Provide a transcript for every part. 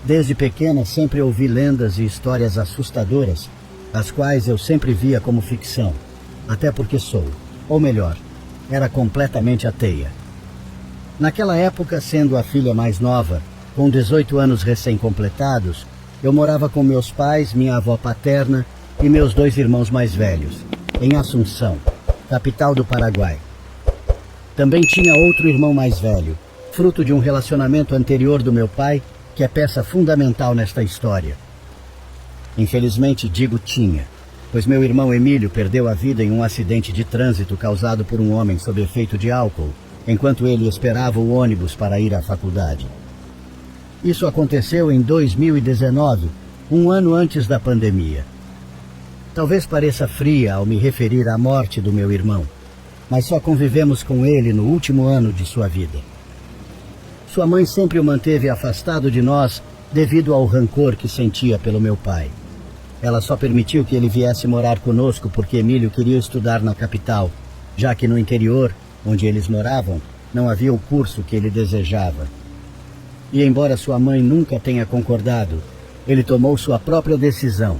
Desde pequena sempre ouvi lendas e histórias assustadoras, as quais eu sempre via como ficção, até porque sou, ou melhor, era completamente ateia. Naquela época, sendo a filha mais nova, com 18 anos recém-completados, eu morava com meus pais, minha avó paterna e meus 2 irmãos mais velhos, em Assunção, capital do Paraguai. Também tinha outro irmão mais velho, fruto de um relacionamento anterior do meu pai, que é peça fundamental nesta história. Infelizmente digo tinha, pois meu irmão Emílio perdeu a vida em um acidente de trânsito causado por um homem sob efeito de álcool, enquanto ele esperava o ônibus para ir à faculdade. Isso aconteceu em 2019, um ano antes da pandemia. Talvez pareça fria ao me referir à morte do meu irmão, mas só convivemos com ele no último ano de sua vida. Sua mãe sempre o manteve afastado de nós devido ao rancor que sentia pelo meu pai. Ela só permitiu que ele viesse morar conosco porque Emílio queria estudar na capital, já que no interior, onde eles moravam, não havia o curso que ele desejava. E embora sua mãe nunca tenha concordado, ele tomou sua própria decisão.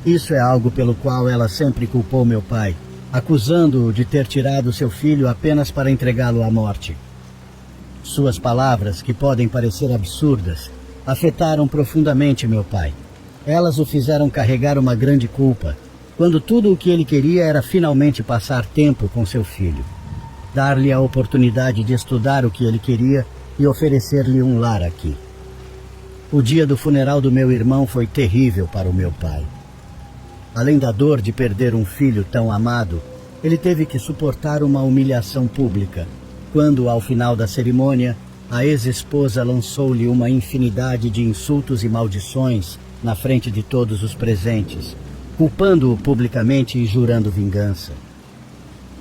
Isso é algo pelo qual ela sempre culpou meu pai, acusando-o de ter tirado seu filho apenas para entregá-lo à morte. Suas palavras, que podem parecer absurdas, afetaram profundamente meu pai. Elas o fizeram carregar uma grande culpa, quando tudo o que ele queria era finalmente passar tempo com seu filho, dar-lhe a oportunidade de estudar o que ele queria e oferecer-lhe um lar aqui. O dia do funeral do meu irmão foi terrível para o meu pai. Além da dor de perder um filho tão amado, ele teve que suportar uma humilhação pública, quando, ao final da cerimônia, a ex-esposa lançou-lhe uma infinidade de insultos e maldições na frente de todos os presentes, culpando-o publicamente e jurando vingança.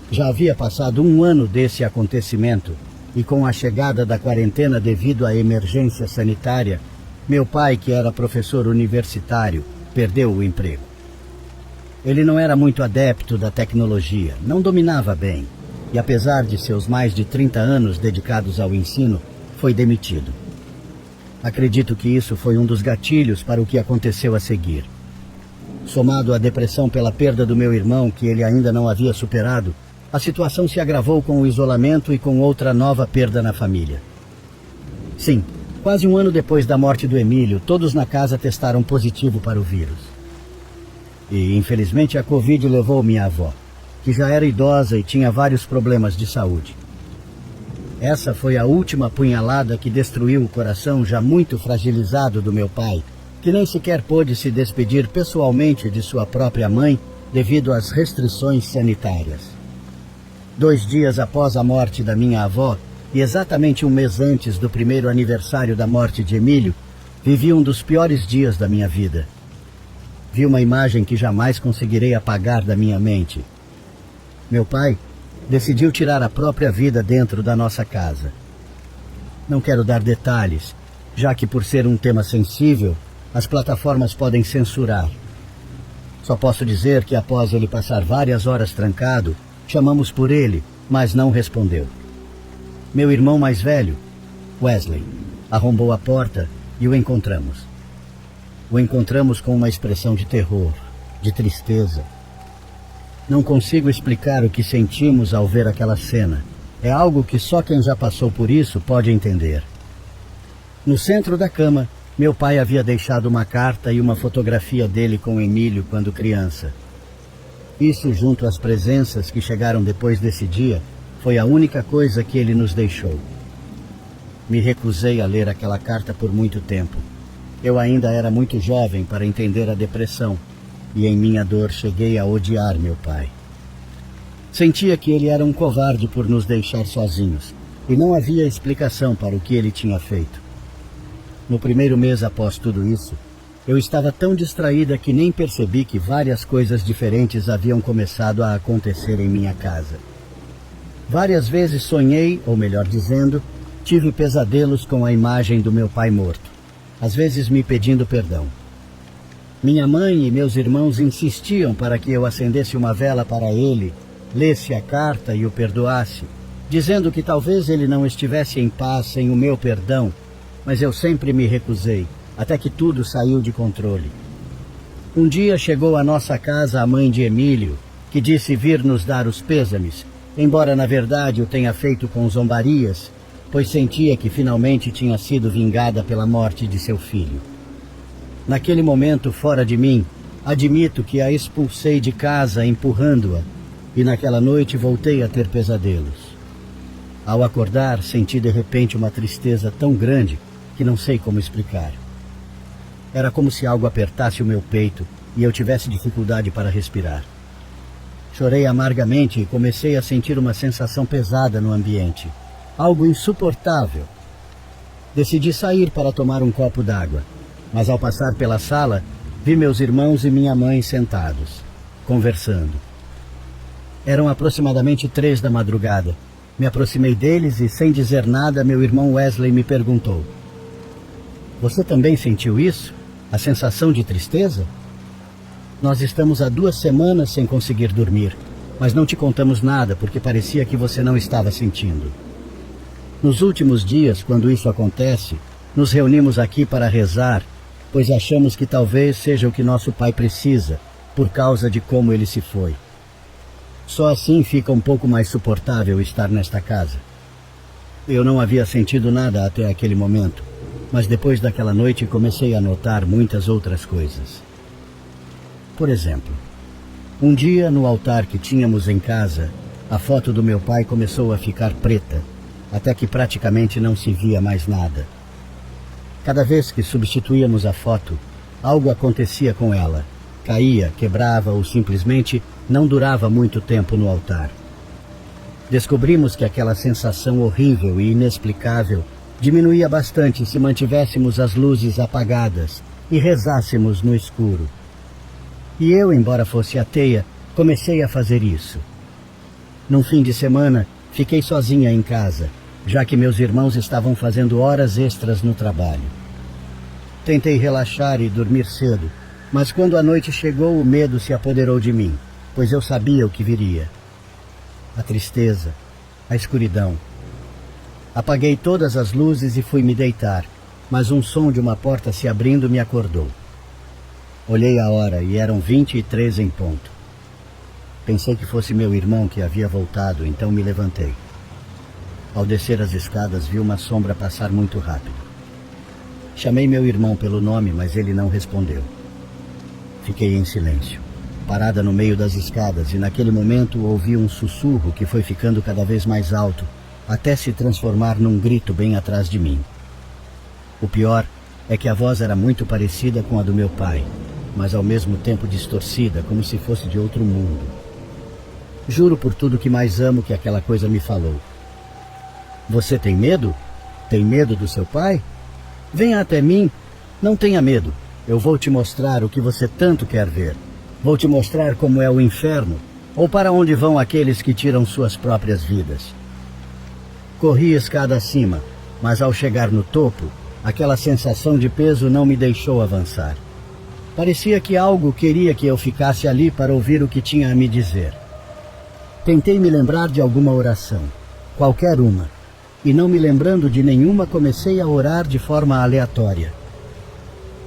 Já havia passado um ano desse acontecimento, e com a chegada da quarentena devido à emergência sanitária, meu pai, que era professor universitário, perdeu o emprego. Ele não era muito adepto da tecnologia, não dominava bem, e apesar de seus mais de 30 anos dedicados ao ensino, foi demitido. Acredito que isso foi um dos gatilhos para o que aconteceu a seguir. Somado à depressão pela perda do meu irmão, que ele ainda não havia superado, a situação se agravou com o isolamento e com outra nova perda na família. Sim, quase um ano depois da morte do Emílio, todos na casa testaram positivo para o vírus. E, infelizmente, a Covid levou minha avó, que já era idosa e tinha vários problemas de saúde. Essa foi a última punhalada que destruiu o coração já muito fragilizado do meu pai, que nem sequer pôde se despedir pessoalmente de sua própria mãe devido às restrições sanitárias. 2 dias após a morte da minha avó, e exatamente um mês antes do primeiro aniversário da morte de Emílio, vivi um dos piores dias da minha vida. Vi uma imagem que jamais conseguirei apagar da minha mente. Meu pai decidiu tirar a própria vida dentro da nossa casa. Não quero dar detalhes, já que por ser um tema sensível, as plataformas podem censurar. Só posso dizer que após ele passar várias horas trancado, chamamos por ele, mas não respondeu. Meu irmão mais velho, Wesley, arrombou a porta e o encontramos. O encontramos com uma expressão de terror, de tristeza. Não consigo explicar o que sentimos ao ver aquela cena. É algo que só quem já passou por isso pode entender. No centro da cama, meu pai havia deixado uma carta e uma fotografia dele com Emílio quando criança. Isso, junto às presenças que chegaram depois desse dia, foi a única coisa que ele nos deixou. Me recusei a ler aquela carta por muito tempo. Eu ainda era muito jovem para entender a depressão, e em minha dor cheguei a odiar meu pai. Sentia que ele era um covarde por nos deixar sozinhos, e não havia explicação para o que ele tinha feito. No primeiro mês após tudo isso, eu estava tão distraída que nem percebi que várias coisas diferentes haviam começado a acontecer em minha casa. Várias vezes sonhei, ou melhor dizendo, tive pesadelos com a imagem do meu pai morto, às vezes me pedindo perdão. Minha mãe e meus irmãos insistiam para que eu acendesse uma vela para ele, lesse a carta e o perdoasse, dizendo que talvez ele não estivesse em paz sem o meu perdão, mas eu sempre me recusei, até que tudo saiu de controle. Um dia chegou à nossa casa a mãe de Emílio, que disse vir nos dar os pêsames, embora na verdade o tenha feito com zombarias, pois sentia que finalmente tinha sido vingada pela morte de seu filho. Naquele momento, fora de mim, admito que a expulsei de casa empurrando-a, e naquela noite voltei a ter pesadelos. Ao acordar, senti de repente uma tristeza tão grande que não sei como explicar. Era como se algo apertasse o meu peito e eu tivesse dificuldade para respirar. Chorei amargamente e comecei a sentir uma sensação pesada no ambiente, algo insuportável. Decidi sair para tomar um copo d'água, mas ao passar pela sala, vi meus irmãos e minha mãe sentados, conversando. Eram aproximadamente 3 da madrugada. Me aproximei deles e, sem dizer nada, meu irmão Wesley me perguntou: "Você também sentiu isso? A sensação de tristeza? Nós estamos há 2 semanas sem conseguir dormir, mas não te contamos nada porque parecia que você não estava sentindo. Nos últimos dias, quando isso acontece, nos reunimos aqui para rezar, pois achamos que talvez seja o que nosso pai precisa, por causa de como ele se foi. Só assim fica um pouco mais suportável estar nesta casa." Eu não havia sentido nada até aquele momento, mas depois daquela noite comecei a notar muitas outras coisas. Por exemplo, um dia no altar que tínhamos em casa, a foto do meu pai começou a ficar preta, até que praticamente não se via mais nada. Cada vez que substituíamos a foto, algo acontecia com ela. Caía, quebrava ou simplesmente não durava muito tempo no altar. Descobrimos que aquela sensação horrível e inexplicável diminuía bastante se mantivéssemos as luzes apagadas e rezássemos no escuro. E eu, embora fosse ateia, comecei a fazer isso. Num fim de semana, fiquei sozinha em casa, já que meus irmãos estavam fazendo horas extras no trabalho. Tentei relaxar e dormir cedo, mas quando a noite chegou, o medo se apoderou de mim, pois eu sabia o que viria. A tristeza, a escuridão. Apaguei todas as luzes e fui me deitar, mas um som de uma porta se abrindo me acordou. Olhei a hora e eram 23 em ponto. Pensei que fosse meu irmão que havia voltado, então me levantei. Ao descer as escadas, vi uma sombra passar muito rápido. Chamei meu irmão pelo nome, mas ele não respondeu. Fiquei em silêncio, parada no meio das escadas, e naquele momento ouvi um sussurro que foi ficando cada vez mais alto, até se transformar num grito bem atrás de mim. O pior é que a voz era muito parecida com a do meu pai, mas ao mesmo tempo distorcida, como se fosse de outro mundo. Juro por tudo que mais amo que aquela coisa me falou: "Você tem medo? Tem medo do seu pai? Venha até mim. Não tenha medo. Eu vou te mostrar o que você tanto quer ver. Vou te mostrar como é o inferno, ou para onde vão aqueles que tiram suas próprias vidas." Corri escada acima, mas ao chegar no topo, aquela sensação de peso não me deixou avançar. Parecia que algo queria que eu ficasse ali para ouvir o que tinha a me dizer. Tentei me lembrar de alguma oração, qualquer uma, e não me lembrando de nenhuma, comecei a orar de forma aleatória.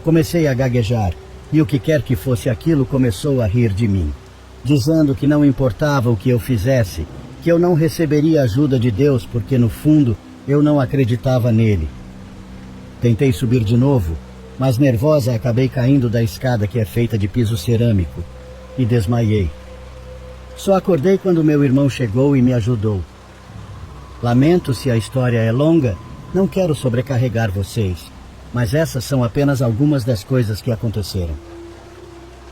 Comecei a gaguejar, e o que quer que fosse aquilo começou a rir de mim, dizendo que não importava o que eu fizesse, que eu não receberia ajuda de Deus porque, no fundo, eu não acreditava nele. Tentei subir de novo, mas nervosa acabei caindo da escada que é feita de piso cerâmico e desmaiei. Só acordei quando meu irmão chegou e me ajudou. Lamento se a história é longa, não quero sobrecarregar vocês, mas essas são apenas algumas das coisas que aconteceram.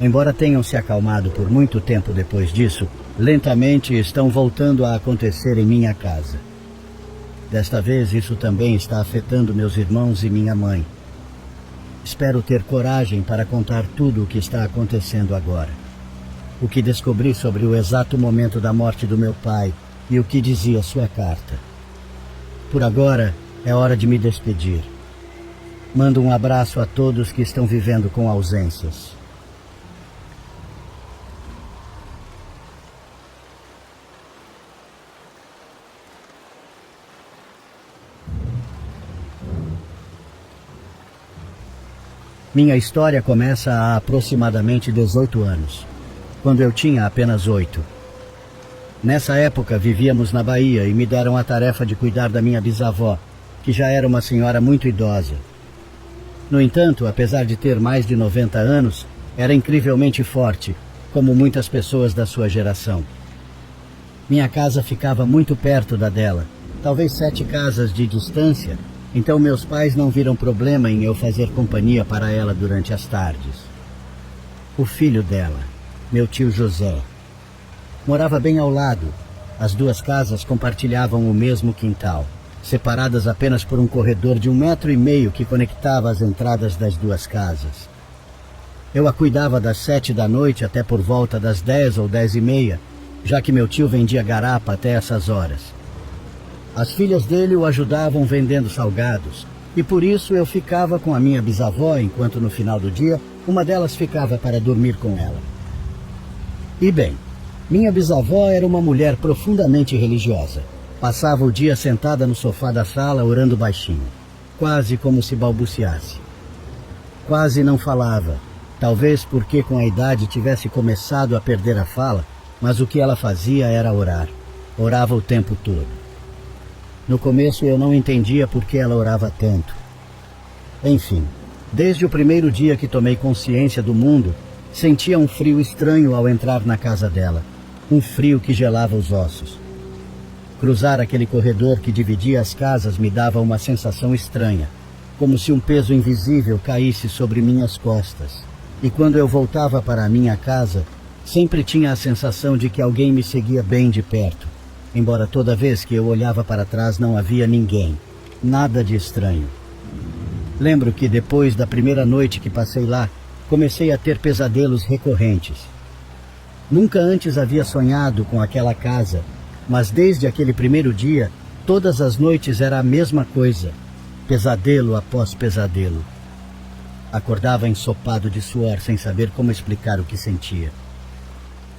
Embora tenham se acalmado por muito tempo depois disso, lentamente estão voltando a acontecer em minha casa. Desta vez isso também está afetando meus irmãos e minha mãe. Espero ter coragem para contar tudo o que está acontecendo agora. O que descobri sobre o exato momento da morte do meu pai e o que dizia sua carta. Por agora, é hora de me despedir. Mando um abraço a todos que estão vivendo com ausências. Minha história começa há aproximadamente 18 anos, quando eu tinha apenas 8. Nessa época vivíamos na Bahia e me deram a tarefa de cuidar da minha bisavó, que já era uma senhora muito idosa. No entanto, apesar de ter mais de 90 anos, era incrivelmente forte, como muitas pessoas da sua geração. Minha casa ficava muito perto da dela, talvez 7 casas de distância, então meus pais não viram problema em eu fazer companhia para ela durante as tardes. O filho dela, meu tio José, morava bem ao lado. As 2 casas compartilhavam o mesmo quintal, separadas apenas por um corredor de 1,5 metro que conectava as entradas das 2 casas. Eu a cuidava das 7 da noite até por volta das 10 ou 10:30, já que meu tio vendia garapa até essas horas. As filhas dele o ajudavam vendendo salgados, e por isso eu ficava com a minha bisavó, enquanto no final do dia, uma delas ficava para dormir com ela. E bem, minha bisavó era uma mulher profundamente religiosa. Passava o dia sentada no sofá da sala orando baixinho, quase como se balbuciasse. Quase não falava, talvez porque com a idade tivesse começado a perder a fala, mas o que ela fazia era orar. Orava o tempo todo. No começo eu não entendia por que ela orava tanto. Enfim, desde o primeiro dia que tomei consciência do mundo, sentia um frio estranho ao entrar na casa dela. Um frio que gelava os ossos. Cruzar aquele corredor que dividia as casas me dava uma sensação estranha, como se um peso invisível caísse sobre minhas costas. E quando eu voltava para a minha casa, sempre tinha a sensação de que alguém me seguia bem de perto, embora toda vez que eu olhava para trás não havia ninguém, nada de estranho. Lembro que depois da primeira noite que passei lá, comecei a ter pesadelos recorrentes. Nunca antes havia sonhado com aquela casa, mas desde aquele primeiro dia, todas as noites era a mesma coisa, pesadelo após pesadelo. Acordava ensopado de suor sem saber como explicar o que sentia.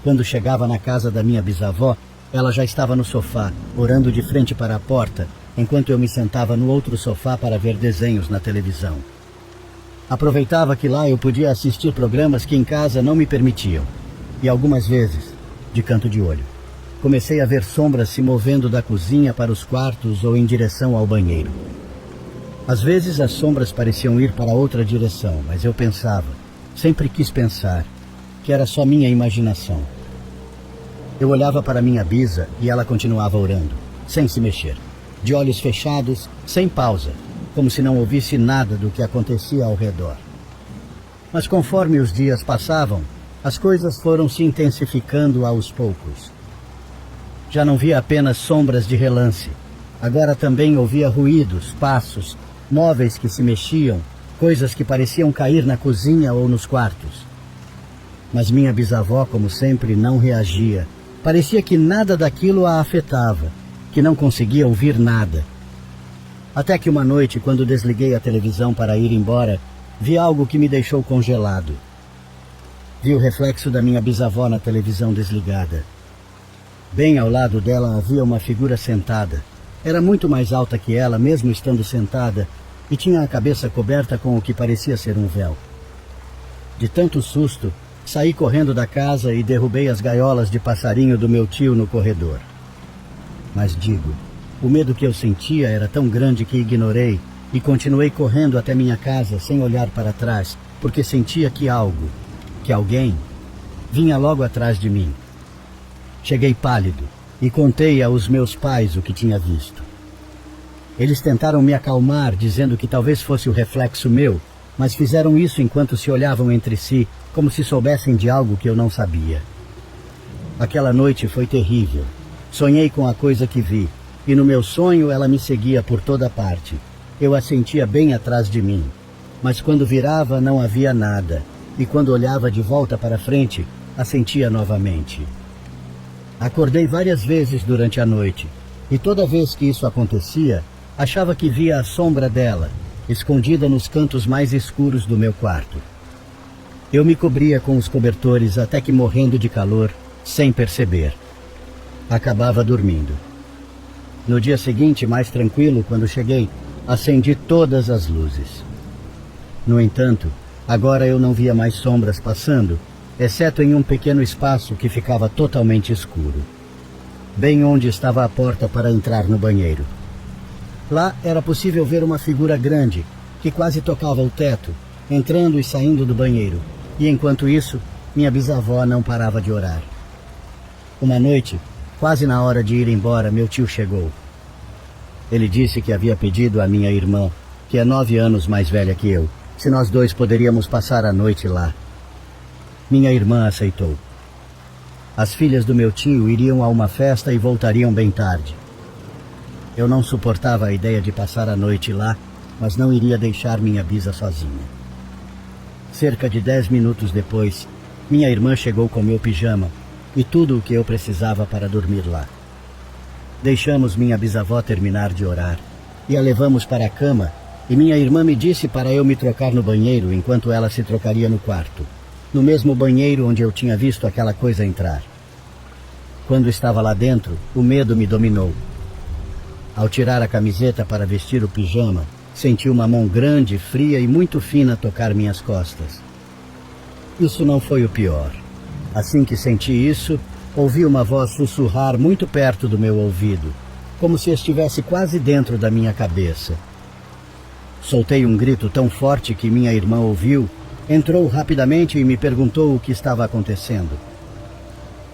Quando chegava na casa da minha bisavó, ela já estava no sofá, orando de frente para a porta, enquanto eu me sentava no outro sofá para ver desenhos na televisão. Aproveitava que lá eu podia assistir programas que em casa não me permitiam. E algumas vezes, de canto de olho, comecei a ver sombras se movendo da cozinha para os quartos ou em direção ao banheiro. Às vezes as sombras pareciam ir para outra direção, mas eu pensava, sempre quis pensar, que era só minha imaginação. Eu olhava para minha bisa e ela continuava orando, sem se mexer, de olhos fechados, sem pausa, como se não ouvisse nada do que acontecia ao redor. Mas conforme os dias passavam, as coisas foram se intensificando aos poucos. Já não via apenas sombras de relance. Agora também ouvia ruídos, passos, móveis que se mexiam, coisas que pareciam cair na cozinha ou nos quartos. Mas minha bisavó, como sempre, não reagia. Parecia que nada daquilo a afetava, que não conseguia ouvir nada. Até que uma noite, quando desliguei a televisão para ir embora, vi algo que me deixou congelado. Vi o reflexo da minha bisavó na televisão desligada. Bem ao lado dela havia uma figura sentada. Era muito mais alta que ela, mesmo estando sentada, e tinha a cabeça coberta com o que parecia ser um véu. De tanto susto, saí correndo da casa e derrubei as gaiolas de passarinho do meu tio no corredor. Mas digo, o medo que eu sentia era tão grande que ignorei e continuei correndo até minha casa sem olhar para trás, porque sentia que algo, que alguém, vinha logo atrás de mim. Cheguei pálido e contei aos meus pais o que tinha visto. Eles tentaram me acalmar, dizendo que talvez fosse o reflexo meu, mas fizeram isso enquanto se olhavam entre si, como se soubessem de algo que eu não sabia. Aquela noite foi terrível. Sonhei com a coisa que vi, e no meu sonho ela me seguia por toda parte. Eu a sentia bem atrás de mim, mas quando virava não havia nada, e quando olhava de volta para frente, a sentia novamente. Acordei várias vezes durante a noite, e toda vez que isso acontecia, achava que via a sombra dela, escondida nos cantos mais escuros do meu quarto. Eu me cobria com os cobertores até que, morrendo de calor, sem perceber, acabava dormindo. No dia seguinte, mais tranquilo, quando cheguei, acendi todas as luzes. No entanto, Agora eu não via mais sombras passando, exceto em um pequeno espaço que ficava totalmente escuro, bem onde estava a porta para entrar no banheiro. Lá era possível ver uma figura grande, que quase tocava o teto, entrando e saindo do banheiro, e enquanto isso, minha bisavó não parava de orar. Uma noite, quase na hora de ir embora, meu tio chegou. Ele disse que havia pedido à minha irmã, que é 9 anos mais velha que eu, se nós dois poderíamos passar a noite lá. Minha irmã aceitou. As filhas do meu tio iriam a uma festa e voltariam bem tarde. Eu não suportava a ideia de passar a noite lá, mas não iria deixar minha bisa sozinha. Cerca de 10 minutos depois, minha irmã chegou com meu pijama e tudo o que eu precisava para dormir lá. Deixamos minha bisavó terminar de orar e a levamos para a cama, e minha irmã me disse para eu me trocar no banheiro enquanto ela se trocaria no quarto, no mesmo banheiro onde eu tinha visto aquela coisa entrar. Quando estava lá dentro, o medo me dominou. Ao tirar a camiseta para vestir o pijama, senti uma mão grande, fria e muito fina tocar minhas costas. Isso não foi o pior. Assim que senti isso, ouvi uma voz sussurrar muito perto do meu ouvido, como se estivesse quase dentro da minha cabeça. Soltei um grito tão forte que minha irmã ouviu, entrou rapidamente e me perguntou o que estava acontecendo.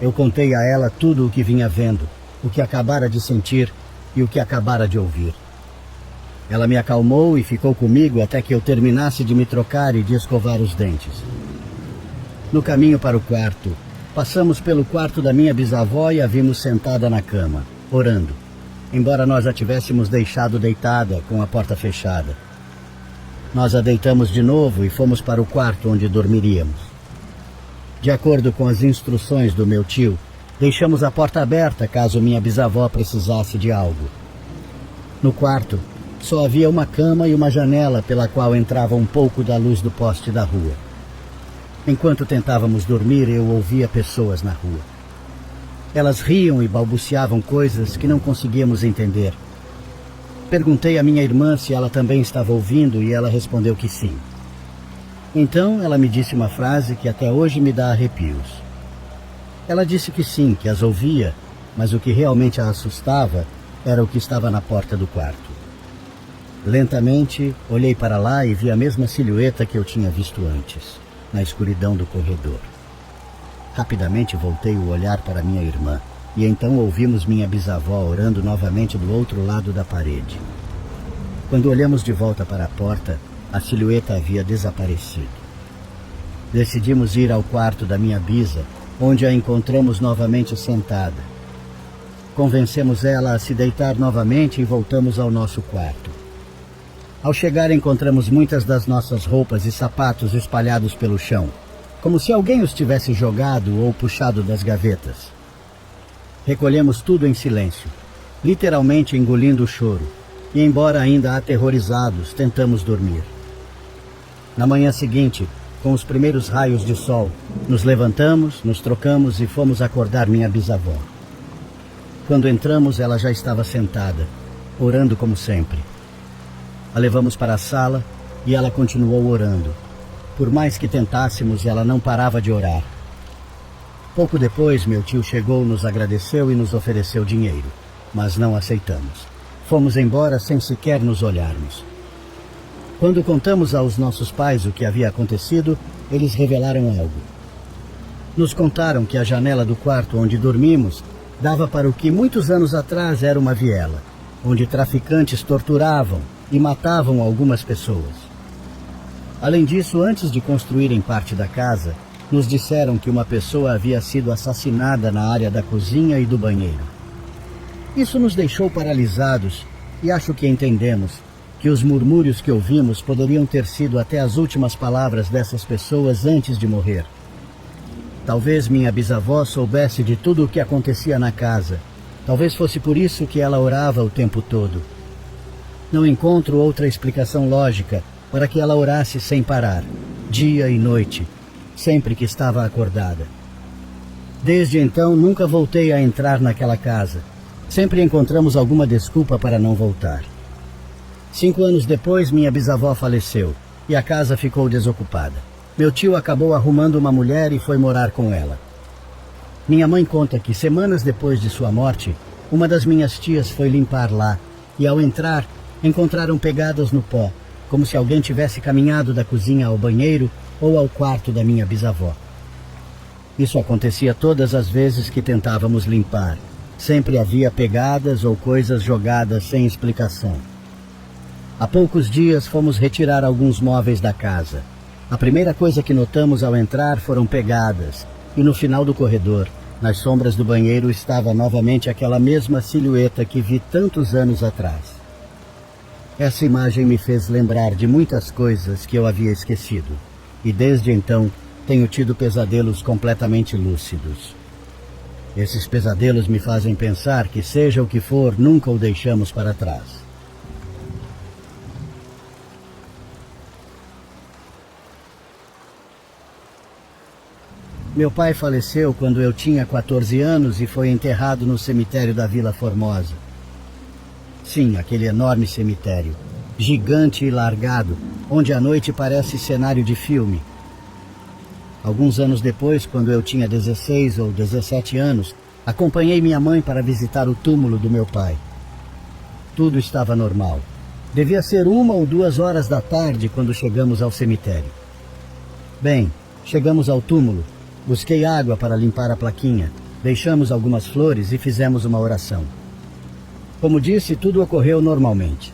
Eu contei a ela tudo o que vinha vendo, o que acabara de sentir e o que acabara de ouvir. Ela me acalmou e ficou comigo até que eu terminasse de me trocar e de escovar os dentes. No caminho para o quarto, passamos pelo quarto da minha bisavó e a vimos sentada na cama, orando, embora nós a tivéssemos deixado deitada, com a porta fechada. Nós a deitamos de novo e fomos para o quarto onde dormiríamos. De acordo com as instruções do meu tio, deixamos a porta aberta caso minha bisavó precisasse de algo. No quarto, só havia uma cama e uma janela pela qual entrava um pouco da luz do poste da rua. Enquanto tentávamos dormir, eu ouvia pessoas na rua. Elas riam e balbuciavam coisas que não conseguíamos entender. Perguntei à minha irmã se ela também estava ouvindo e ela respondeu que sim. Então ela me disse uma frase que até hoje me dá arrepios. Ela disse que sim, que as ouvia, mas o que realmente a assustava era o que estava na porta do quarto. Lentamente, olhei para lá e vi a mesma silhueta que eu tinha visto antes, na escuridão do corredor. Rapidamente voltei o olhar para minha irmã, e então ouvimos minha bisavó orando novamente do outro lado da parede. Quando olhamos de volta para a porta, a silhueta havia desaparecido. Decidimos ir ao quarto da minha bisa, onde a encontramos novamente sentada. Convencemos ela a se deitar novamente e voltamos ao nosso quarto. Ao chegar, encontramos muitas das nossas roupas e sapatos espalhados pelo chão, como se alguém os tivesse jogado ou puxado das gavetas. Recolhemos tudo em silêncio, literalmente engolindo o choro, e embora ainda aterrorizados, tentamos dormir. Na manhã seguinte, com os primeiros raios de sol, nos levantamos, nos trocamos e fomos acordar minha bisavó. Quando entramos, ela já estava sentada, orando como sempre. A levamos para a sala e ela continuou orando. Por mais que tentássemos, ela não parava de orar. Pouco depois, meu tio chegou, nos agradeceu e nos ofereceu dinheiro, mas não aceitamos. Fomos embora sem sequer nos olharmos. Quando contamos aos nossos pais o que havia acontecido, eles revelaram algo. Nos contaram que a janela do quarto onde dormimos dava para o que muitos anos atrás era uma viela, onde traficantes torturavam e matavam algumas pessoas. Além disso, antes de construírem parte da casa, nos disseram que uma pessoa havia sido assassinada na área da cozinha e do banheiro. Isso nos deixou paralisados e acho que entendemos que os murmúrios que ouvimos poderiam ter sido até as últimas palavras dessas pessoas antes de morrer. Talvez minha bisavó soubesse de tudo o que acontecia na casa. Talvez fosse por isso que ela orava o tempo todo. Não encontro outra explicação lógica para que ela orasse sem parar, dia e noite, sempre que estava acordada. Desde então, nunca voltei a entrar naquela casa. Sempre encontramos alguma desculpa para não voltar. 5 anos depois, minha bisavó faleceu, e a casa ficou desocupada. Meu tio acabou arrumando uma mulher e foi morar com ela. Minha mãe conta que semanas depois de sua morte, uma das minhas tias foi limpar lá e, ao entrar, encontraram pegadas no pó, como se alguém tivesse caminhado da cozinha ao banheiro ou ao quarto da minha bisavó. Isso acontecia todas as vezes que tentávamos limpar. Sempre havia pegadas ou coisas jogadas sem explicação. Há poucos dias fomos retirar alguns móveis da casa. A primeira coisa que notamos ao entrar foram pegadas, e no final do corredor, nas sombras do banheiro, estava novamente aquela mesma silhueta que vi tantos anos atrás. Essa imagem me fez lembrar de muitas coisas que eu havia esquecido, e desde então tenho tido pesadelos completamente lúcidos. Esses pesadelos me fazem pensar que, seja o que for, nunca o deixamos para trás. Meu pai faleceu quando eu tinha 14 anos e foi enterrado no cemitério da Vila Formosa. Sim, aquele enorme cemitério, gigante e largado, onde a noite parece cenário de filme. Alguns anos depois, quando eu tinha 16 ou 17 anos, acompanhei minha mãe para visitar o túmulo do meu pai. Tudo estava normal. Devia ser 1 ou 2 horas da tarde quando chegamos ao cemitério. Bem, chegamos ao túmulo, busquei água para limpar a plaquinha, deixamos algumas flores e fizemos uma oração. Como disse, tudo ocorreu normalmente.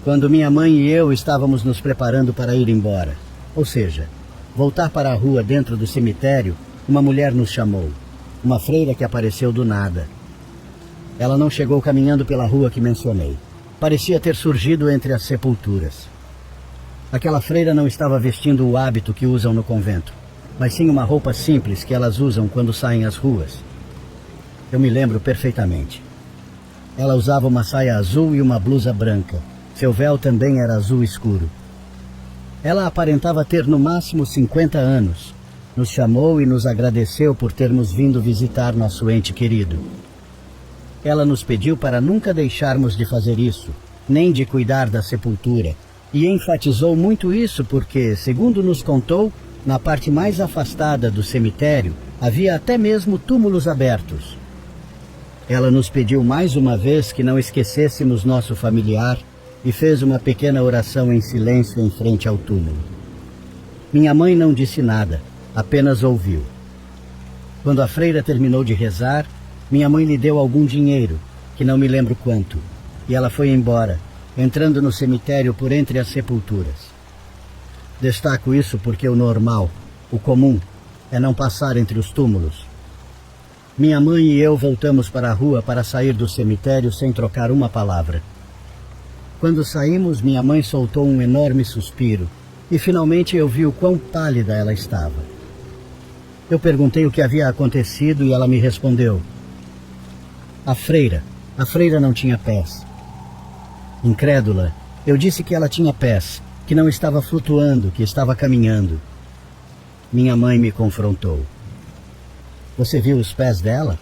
Quando minha mãe e eu estávamos nos preparando para ir embora, ou seja, voltar para a rua dentro do cemitério, uma mulher nos chamou. Uma freira que apareceu do nada. Ela não chegou caminhando pela rua que mencionei. Parecia ter surgido entre as sepulturas. Aquela freira não estava vestindo o hábito que usam no convento, mas sim uma roupa simples que elas usam quando saem às ruas. Eu me lembro perfeitamente. Ela usava uma saia azul e uma blusa branca. Seu véu também era azul escuro. Ela aparentava ter no máximo 50 anos. Nos chamou e nos agradeceu por termos vindo visitar nosso ente querido. Ela nos pediu para nunca deixarmos de fazer isso, nem de cuidar da sepultura, e enfatizou muito isso porque, segundo nos contou, na parte mais afastada do cemitério havia até mesmo túmulos abertos. Ela nos pediu mais uma vez que não esquecêssemos nosso familiar e fez uma pequena oração em silêncio em frente ao túmulo. Minha mãe não disse nada, apenas ouviu. Quando a freira terminou de rezar, minha mãe lhe deu algum dinheiro, que não me lembro quanto, e ela foi embora, entrando no cemitério por entre as sepulturas. Destaco isso porque o normal, o comum, é não passar entre os túmulos. Minha mãe e eu voltamos para a rua para sair do cemitério sem trocar uma palavra. Quando saímos, minha mãe soltou um enorme suspiro e finalmente eu vi o quão pálida ela estava. Eu perguntei o que havia acontecido e ela me respondeu: A freira não tinha pés. Incrédula, eu disse que ela tinha pés, que não estava flutuando, que estava caminhando. Minha mãe me confrontou. Você viu os pés dela?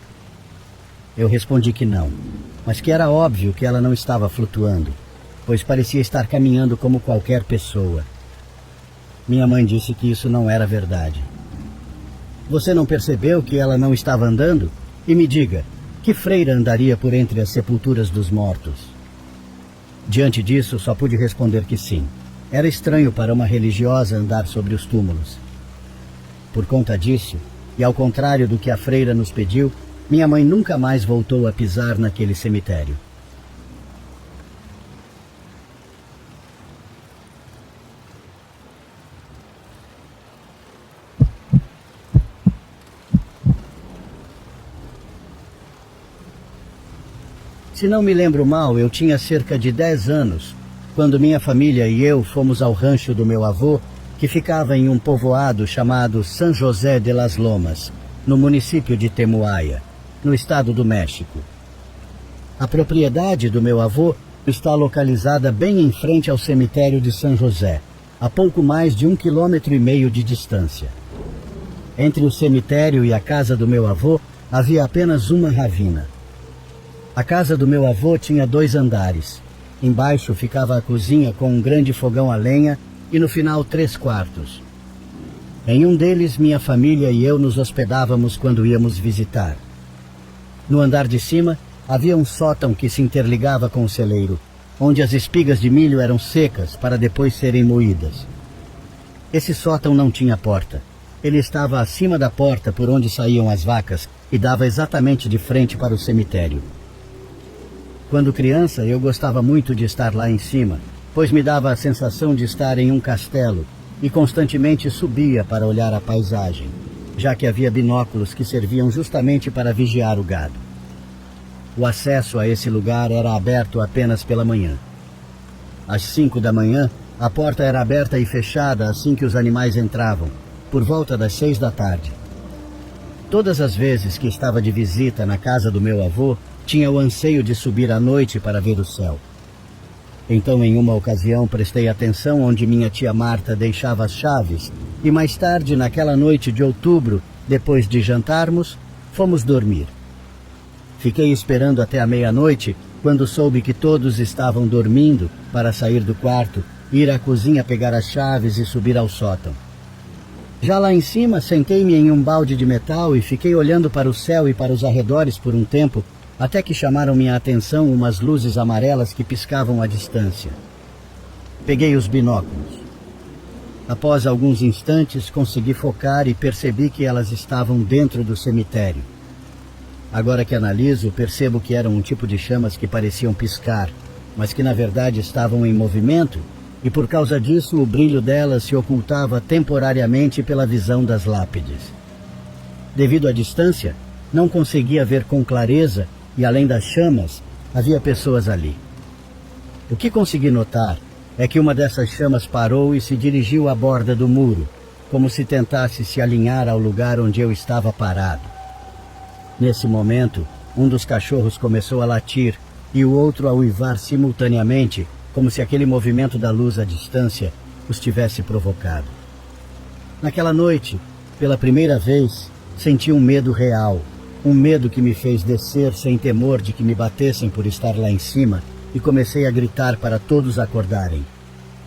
Eu respondi que não, mas que era óbvio que ela não estava flutuando, pois parecia estar caminhando como qualquer pessoa. Minha mãe disse que isso não era verdade. Você não percebeu que ela não estava andando? E me diga, que freira andaria por entre as sepulturas dos mortos? Diante disso, só pude responder que sim. Era estranho para uma religiosa andar sobre os túmulos. Por conta disso, e ao contrário do que a freira nos pediu, minha mãe nunca mais voltou a pisar naquele cemitério. Se não me lembro mal, eu tinha cerca de 10 anos, quando minha família e eu fomos ao rancho do meu avô, que ficava em um povoado chamado San José de las Lomas, no município de Temuaya, no estado do México. A propriedade do meu avô está localizada bem em frente ao cemitério de São José, a pouco mais de 1,5 km de distância. Entre o cemitério e a casa do meu avô havia apenas uma ravina. A casa do meu avô tinha 2 andares. Embaixo ficava a cozinha com um grande fogão a lenha e no final 3 quartos. Em um deles, minha família e eu nos hospedávamos quando íamos visitar. No andar de cima, havia um sótão que se interligava com o celeiro, onde as espigas de milho eram secas para depois serem moídas. Esse sótão não tinha porta. Ele estava acima da porta por onde saíam as vacas e dava exatamente de frente para o cemitério. Quando criança, eu gostava muito de estar lá em cima, pois me dava a sensação de estar em um castelo e constantemente subia para olhar a paisagem, já que havia binóculos que serviam justamente para vigiar o gado. O acesso a esse lugar era aberto apenas pela manhã. Às 5 da manhã, a porta era aberta e fechada assim que os animais entravam, por volta das 6 da tarde. Todas as vezes que estava de visita na casa do meu avô, tinha o anseio de subir à noite para ver o céu. Então, em uma ocasião, prestei atenção onde minha tia Marta deixava as chaves e mais tarde, naquela noite de outubro, depois de jantarmos, fomos dormir. Fiquei esperando até a meia-noite, quando soube que todos estavam dormindo, para sair do quarto, ir à cozinha pegar as chaves e subir ao sótão. Já lá em cima, sentei-me em um balde de metal e fiquei olhando para o céu e para os arredores por um tempo, até que chamaram minha atenção umas luzes amarelas que piscavam à distância. Peguei os binóculos. Após alguns instantes, consegui focar e percebi que elas estavam dentro do cemitério. Agora que analiso, percebo que eram um tipo de chamas que pareciam piscar, mas que na verdade estavam em movimento, e por causa disso o brilho delas se ocultava temporariamente pela visão das lápides. Devido à distância, não conseguia ver com clareza, e além das chamas, havia pessoas ali. O que consegui notar é que uma dessas chamas parou e se dirigiu à borda do muro, como se tentasse se alinhar ao lugar onde eu estava parado. Nesse momento, um dos cachorros começou a latir e o outro a uivar simultaneamente, como se aquele movimento da luz à distância os tivesse provocado. Naquela noite, pela primeira vez, senti um medo real, um medo que me fez descer sem temor de que me batessem por estar lá em cima, e comecei a gritar para todos acordarem,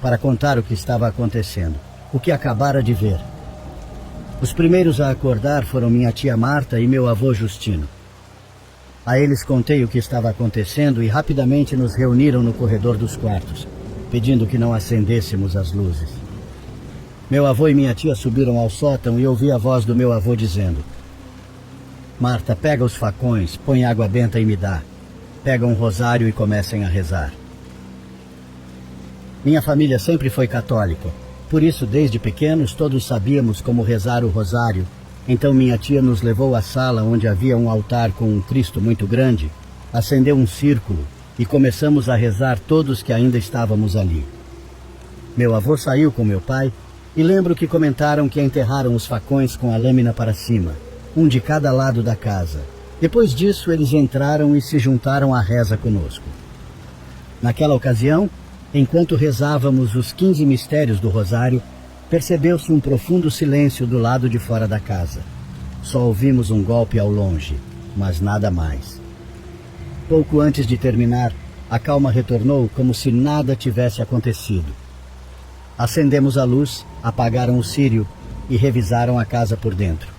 para contar o que estava acontecendo, o que acabara de ver. Os primeiros a acordar foram minha tia Marta e meu avô Justino. A eles contei o que estava acontecendo e rapidamente nos reuniram no corredor dos quartos, pedindo que não acendêssemos as luzes. Meu avô e minha tia subiram ao sótão e ouvi a voz do meu avô dizendo: Marta, pega os facões, põe água benta e me dá. Pega um rosário e comecem a rezar. Minha família sempre foi católica. Por isso, desde pequenos, todos sabíamos como rezar o rosário. Então minha tia nos levou à sala onde havia um altar com um Cristo muito grande, acendeu um círculo e começamos a rezar todos que ainda estávamos ali. Meu avô saiu com meu pai e lembro que comentaram que enterraram os facões com a lâmina para cima, um de cada lado da casa. Depois disso, eles entraram e se juntaram à reza conosco. Naquela ocasião, enquanto rezávamos os 15 mistérios do rosário, percebeu-se um profundo silêncio do lado de fora da casa. Só ouvimos um golpe ao longe, mas nada mais. Pouco antes de terminar, a calma retornou como se nada tivesse acontecido. Acendemos a luz, apagaram o círio e revisaram a casa por dentro.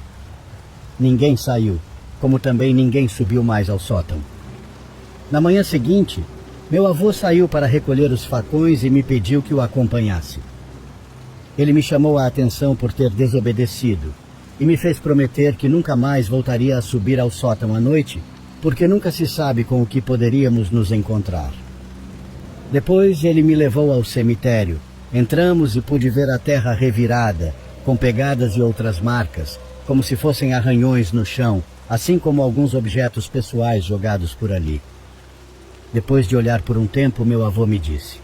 Ninguém saiu, como também ninguém subiu mais ao sótão. Na manhã seguinte, meu avô saiu para recolher os facões e me pediu que o acompanhasse. Ele me chamou a atenção por ter desobedecido e me fez prometer que nunca mais voltaria a subir ao sótão à noite, porque nunca se sabe com o que poderíamos nos encontrar. Depois ele me levou ao cemitério. Entramos e pude ver a terra revirada, com pegadas e outras marcas, como se fossem arranhões no chão, assim como alguns objetos pessoais jogados por ali. Depois de olhar por um tempo, meu avô me disse: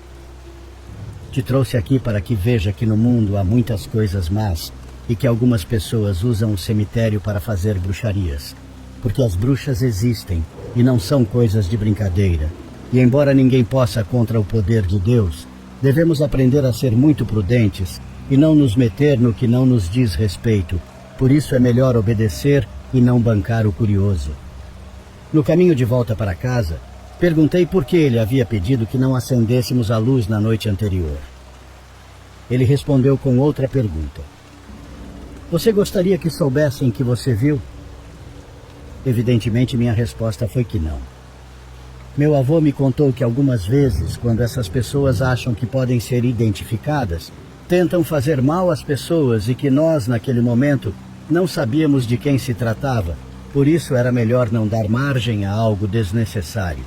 Te trouxe aqui para que veja que no mundo há muitas coisas más e que algumas pessoas usam o cemitério para fazer bruxarias, porque as bruxas existem e não são coisas de brincadeira. E embora ninguém possa contra o poder de Deus, devemos aprender a ser muito prudentes e não nos meter no que não nos diz respeito. Por isso é melhor obedecer e não bancar o curioso. No caminho de volta para casa, perguntei por que ele havia pedido que não acendêssemos a luz na noite anterior. ele respondeu com outra pergunta. Você gostaria que soubessem que você viu? Evidentemente, minha resposta foi que não. Meu avô me contou que algumas vezes, quando essas pessoas acham que podem ser identificadas, tentam fazer mal às pessoas e que nós, naquele momento, não sabíamos de quem se tratava, por isso era melhor não dar margem a algo desnecessário.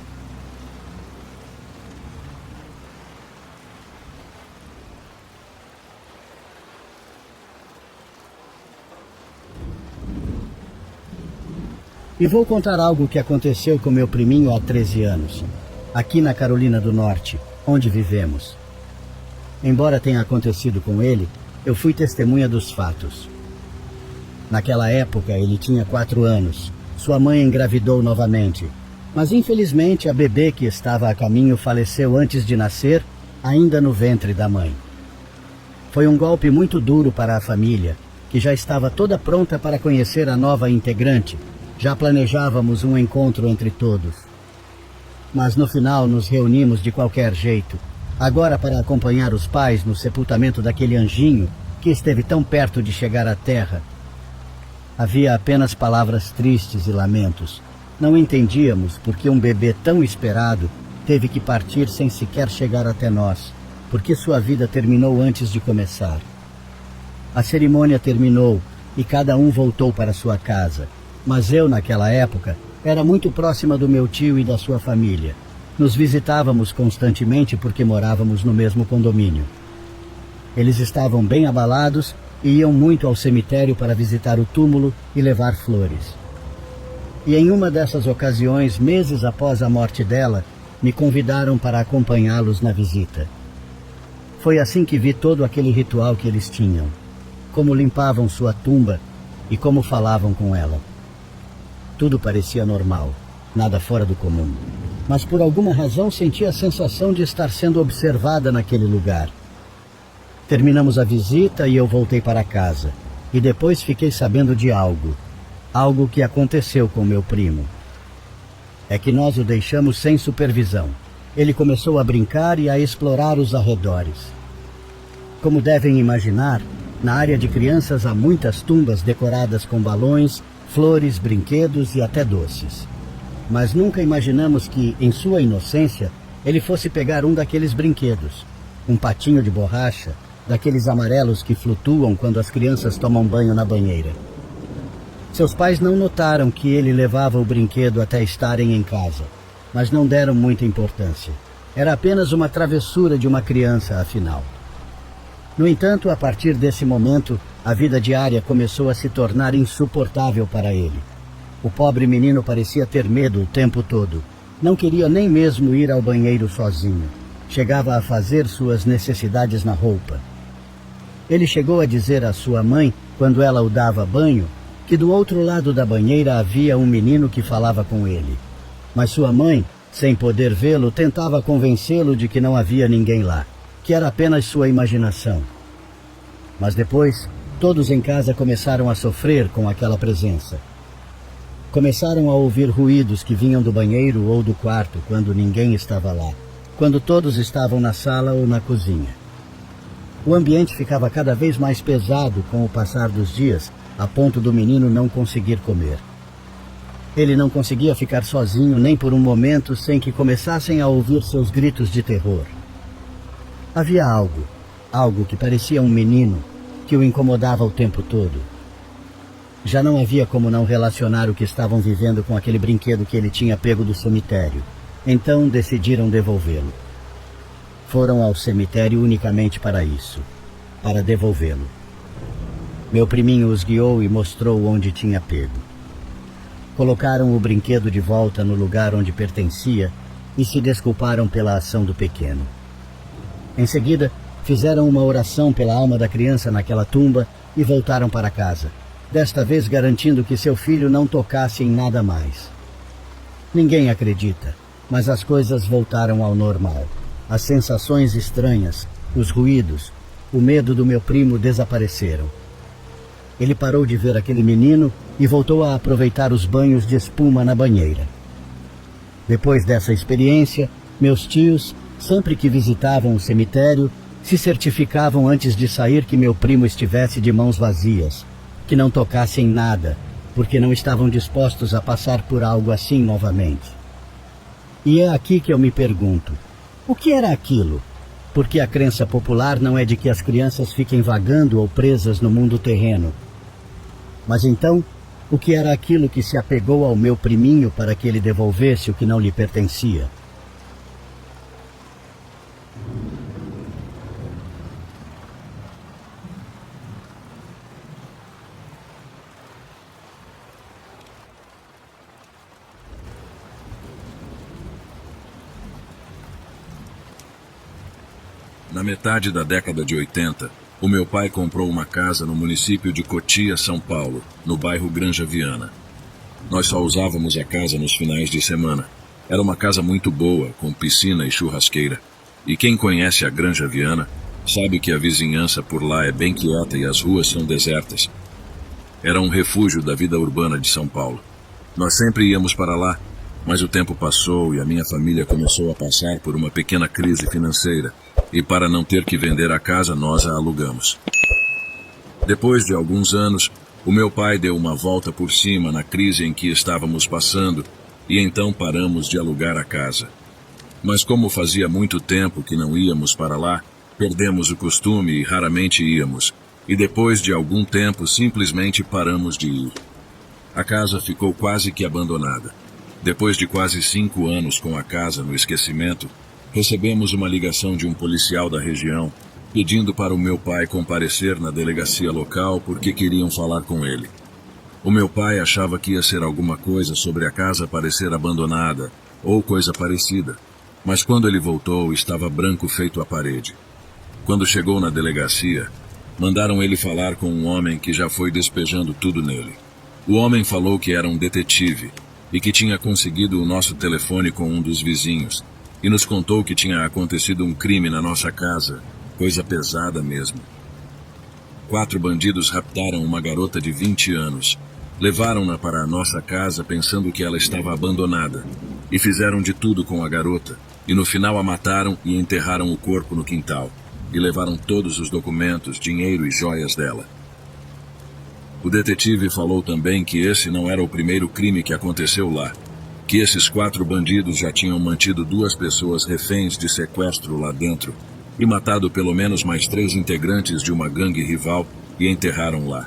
E vou contar algo que aconteceu com meu priminho há 13 anos, aqui na Carolina do Norte, onde vivemos. Embora tenha acontecido com ele, eu fui testemunha dos fatos. Naquela época, ele tinha 4 anos. Sua mãe engravidou novamente, mas infelizmente a bebê que estava a caminho faleceu antes de nascer, ainda no ventre da mãe. Foi um golpe muito duro para a família, que já estava toda pronta para conhecer a nova integrante. Já planejávamos um encontro entre todos. Mas no final nos reunimos de qualquer jeito, agora para acompanhar os pais no sepultamento daquele anjinho que esteve tão perto de chegar à terra. Havia apenas palavras tristes e lamentos. Não entendíamos por que um bebê tão esperado teve que partir sem sequer chegar até nós, porque sua vida terminou antes de começar. A cerimônia terminou e cada um voltou para sua casa. Mas eu, naquela época, era muito próxima do meu tio e da sua família. Nos visitávamos constantemente porque morávamos no mesmo condomínio. Eles estavam bem abalados e iam muito ao cemitério para visitar o túmulo e levar flores. E em uma dessas ocasiões, meses após a morte dela, me convidaram para acompanhá-los na visita. Foi assim que vi todo aquele ritual que eles tinham, como limpavam sua tumba e como falavam com ela. Tudo parecia normal, nada fora do comum. Mas por alguma razão senti a sensação de estar sendo observada naquele lugar. Terminamos a visita e eu voltei para casa. E depois fiquei sabendo de algo. Algo que aconteceu com meu primo. É que nós o deixamos sem supervisão. Ele começou a brincar e a explorar os arredores. Como devem imaginar, na área de crianças há muitas tumbas decoradas com balões, flores, brinquedos e até doces. Mas nunca imaginamos que, em sua inocência, ele fosse pegar um daqueles brinquedos, um patinho de borracha, daqueles amarelos que flutuam quando as crianças tomam banho na banheira. Seus pais não notaram que ele levava o brinquedo até estarem em casa, mas não deram muita importância. Era apenas uma travessura de uma criança, afinal. No entanto, a partir desse momento, a vida diária começou a se tornar insuportável para ele. O pobre menino parecia ter medo o tempo todo. Não queria nem mesmo ir ao banheiro sozinho. Chegava a fazer suas necessidades na roupa. Ele chegou a dizer à sua mãe, quando ela o dava banho, que do outro lado da banheira havia um menino que falava com ele. Mas sua mãe, sem poder vê-lo, tentava convencê-lo de que não havia ninguém lá, que era apenas sua imaginação. Mas depois, todos em casa começaram a sofrer com aquela presença. Começaram a ouvir ruídos que vinham do banheiro ou do quarto quando ninguém estava lá, quando todos estavam na sala ou na cozinha. O ambiente ficava cada vez mais pesado com o passar dos dias, a ponto do menino não conseguir comer. Ele não conseguia ficar sozinho nem por um momento sem que começassem a ouvir seus gritos de terror. Havia algo que parecia um menino, que o incomodava o tempo todo. Já não havia como não relacionar o que estavam vivendo com aquele brinquedo que ele tinha pego do cemitério. Então decidiram devolvê-lo. Foram ao cemitério unicamente para isso, para devolvê-lo. Meu priminho os guiou e mostrou onde tinha pego. Colocaram o brinquedo de volta no lugar onde pertencia e se desculparam pela ação do pequeno. Em seguida, fizeram uma oração pela alma da criança naquela tumba e voltaram para casa, desta vez garantindo que seu filho não tocasse em nada mais. Ninguém acredita, mas as coisas voltaram ao normal. As sensações estranhas, os ruídos, o medo do meu primo desapareceram. Ele parou de ver aquele menino e voltou a aproveitar os banhos de espuma na banheira. Depois dessa experiência, meus tios, sempre que visitavam o cemitério, se certificavam antes de sair que meu primo estivesse de mãos vazias, que não tocasse em nada, porque não estavam dispostos a passar por algo assim novamente. E é aqui que eu me pergunto, o que era aquilo? Porque a crença popular não é de que as crianças fiquem vagando ou presas no mundo terreno. Mas então, o que era aquilo que se apegou ao meu priminho para que ele devolvesse o que não lhe pertencia? Na metade da década de 80, o meu pai comprou uma casa no município de Cotia, São Paulo, no bairro Granja Viana. Nós só usávamos a casa nos finais de semana. Era uma casa muito boa, com piscina e churrasqueira. E quem conhece a Granja Viana sabe que a vizinhança por lá é bem quieta e as ruas são desertas. Era um refúgio da vida urbana de São Paulo. Nós sempre íamos para lá, mas o tempo passou e a minha família começou a passar por uma pequena crise financeira. E para não ter que vender a casa, nós a alugamos. Depois de alguns anos, o meu pai deu uma volta por cima na crise em que estávamos passando e então paramos de alugar a casa. Mas como fazia muito tempo que não íamos para lá, perdemos o costume e raramente íamos. E depois de algum tempo, simplesmente paramos de ir. A casa ficou quase que abandonada. Depois de quase 5 anos com a casa no esquecimento, recebemos uma ligação de um policial da região pedindo para o meu pai comparecer na delegacia local porque queriam falar com ele. O meu pai achava que ia ser alguma coisa sobre a casa parecer abandonada ou coisa parecida, mas quando ele voltou estava branco feito a parede. Quando chegou na delegacia, mandaram ele falar com um homem que já foi despejando tudo nele. O homem falou que era um detetive e que tinha conseguido o nosso telefone com um dos vizinhos, e nos contou que tinha acontecido um crime na nossa casa, coisa pesada mesmo. 4 bandidos raptaram uma garota de 20 anos, levaram-na para a nossa casa pensando que ela estava abandonada, e fizeram de tudo com a garota, e no final a mataram e enterraram o corpo no quintal, e levaram todos os documentos, dinheiro e joias dela. O detetive falou também que esse não era o primeiro crime que aconteceu lá, que esses 4 bandidos já tinham mantido 2 pessoas reféns de sequestro lá dentro e matado pelo menos mais 3 integrantes de uma gangue rival e enterraram lá.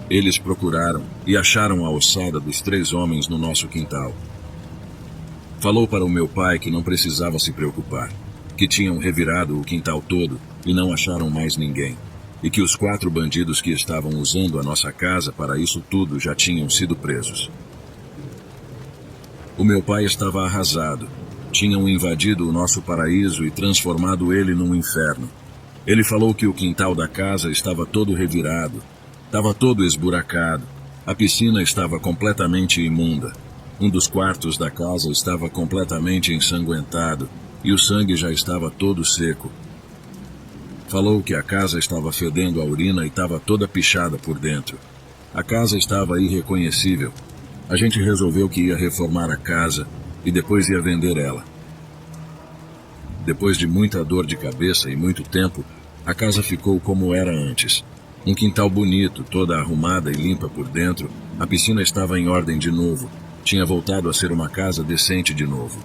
Eles procuraram e acharam a ossada dos 3 homens no nosso quintal. Falou para o meu pai que não precisava se preocupar, que tinham revirado o quintal todo e não acharam mais ninguém, e que os 4 bandidos que estavam usando a nossa casa para isso tudo já tinham sido presos. O meu pai estava arrasado. Tinham invadido o nosso paraíso e transformado ele num inferno. Ele falou que o quintal da casa estava todo revirado, estava todo esburacado, a piscina estava completamente imunda, um dos quartos da casa estava completamente ensanguentado e o sangue já estava todo seco. Falou que a casa estava fedendo a urina e estava toda pichada por dentro. A casa estava irreconhecível. A gente resolveu que ia reformar a casa e depois ia vender ela. Depois de muita dor de cabeça e muito tempo, a casa ficou como era antes. Um quintal bonito, toda arrumada e limpa por dentro, a piscina estava em ordem de novo. Tinha voltado a ser uma casa decente de novo.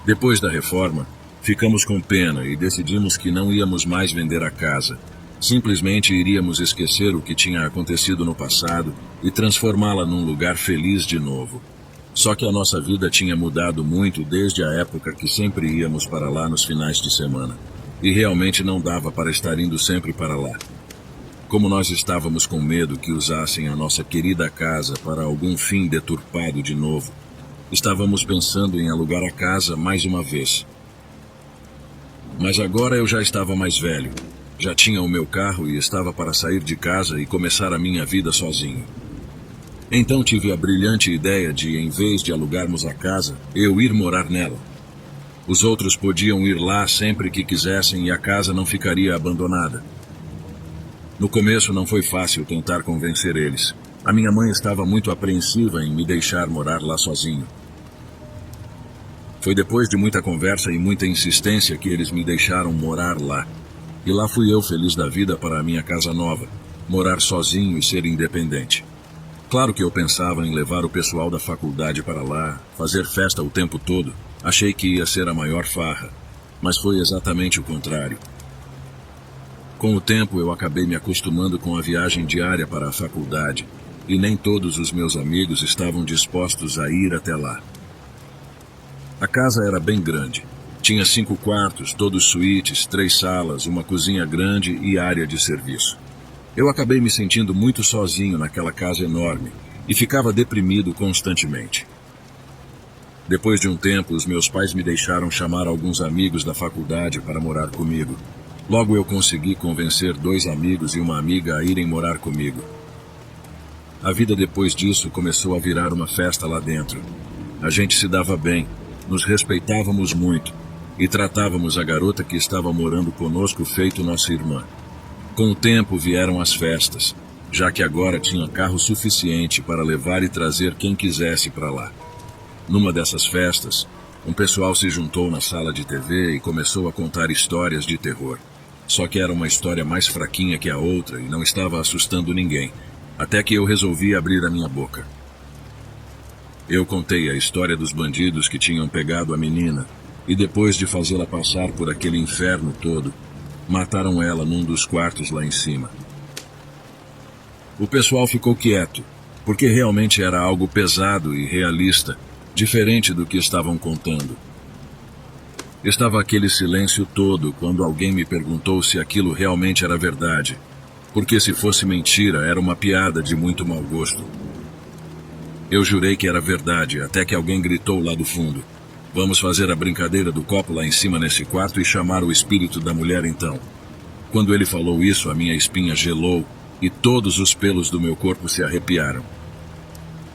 Depois da reforma, ficamos com pena e decidimos que não íamos mais vender a casa. Simplesmente iríamos esquecer o que tinha acontecido no passado e transformá-la num lugar feliz de novo. Só que a nossa vida tinha mudado muito desde a época que sempre íamos para lá nos finais de semana. E realmente não dava para estar indo sempre para lá. Como nós estávamos com medo que usassem a nossa querida casa para algum fim deturpado de novo, estávamos pensando em alugar a casa mais uma vez. Mas agora eu já estava mais velho. Já tinha o meu carro e estava para sair de casa e começar a minha vida sozinho. Então tive a brilhante ideia de, em vez de alugarmos a casa, eu ir morar nela. Os outros podiam ir lá sempre que quisessem e a casa não ficaria abandonada. No começo não foi fácil tentar convencer eles. A minha mãe estava muito apreensiva em me deixar morar lá sozinho. Foi depois de muita conversa e muita insistência que eles me deixaram morar lá. E lá fui eu feliz da vida para a minha casa nova, morar sozinho e ser independente. Claro que eu pensava em levar o pessoal da faculdade para lá, fazer festa o tempo todo. Achei que ia ser a maior farra, mas foi exatamente o contrário. Com o tempo eu acabei me acostumando com a viagem diária para a faculdade, e nem todos os meus amigos estavam dispostos a ir até lá. A casa era bem grande. Tinha 5 quartos, todos suítes, 3 salas, uma cozinha grande e área de serviço. Eu acabei me sentindo muito sozinho naquela casa enorme e ficava deprimido constantemente. Depois de um tempo, os meus pais me deixaram chamar alguns amigos da faculdade para morar comigo. Logo eu consegui convencer 2 amigos e uma amiga a irem morar comigo. A vida depois disso começou a virar uma festa lá dentro. A gente se dava bem, nos respeitávamos muito e tratávamos a garota que estava morando conosco feito nossa irmã. Com o tempo vieram as festas, já que agora tinha carro suficiente para levar e trazer quem quisesse para lá. Numa dessas festas, um pessoal se juntou na sala de TV e começou a contar histórias de terror. Só que era uma história mais fraquinha que a outra e não estava assustando ninguém, até que eu resolvi abrir a minha boca. Eu contei a história dos bandidos que tinham pegado a menina e depois de fazê-la passar por aquele inferno todo, mataram ela num dos quartos lá em cima. O pessoal ficou quieto, porque realmente era algo pesado e realista, diferente do que estavam contando. Estava aquele silêncio todo quando alguém me perguntou se aquilo realmente era verdade, porque se fosse mentira era uma piada de muito mau gosto. Eu jurei que era verdade, até que alguém gritou lá do fundo: "Vamos fazer a brincadeira do copo lá em cima nesse quarto e chamar o espírito da mulher então." Quando ele falou isso, a minha espinha gelou e todos os pelos do meu corpo se arrepiaram.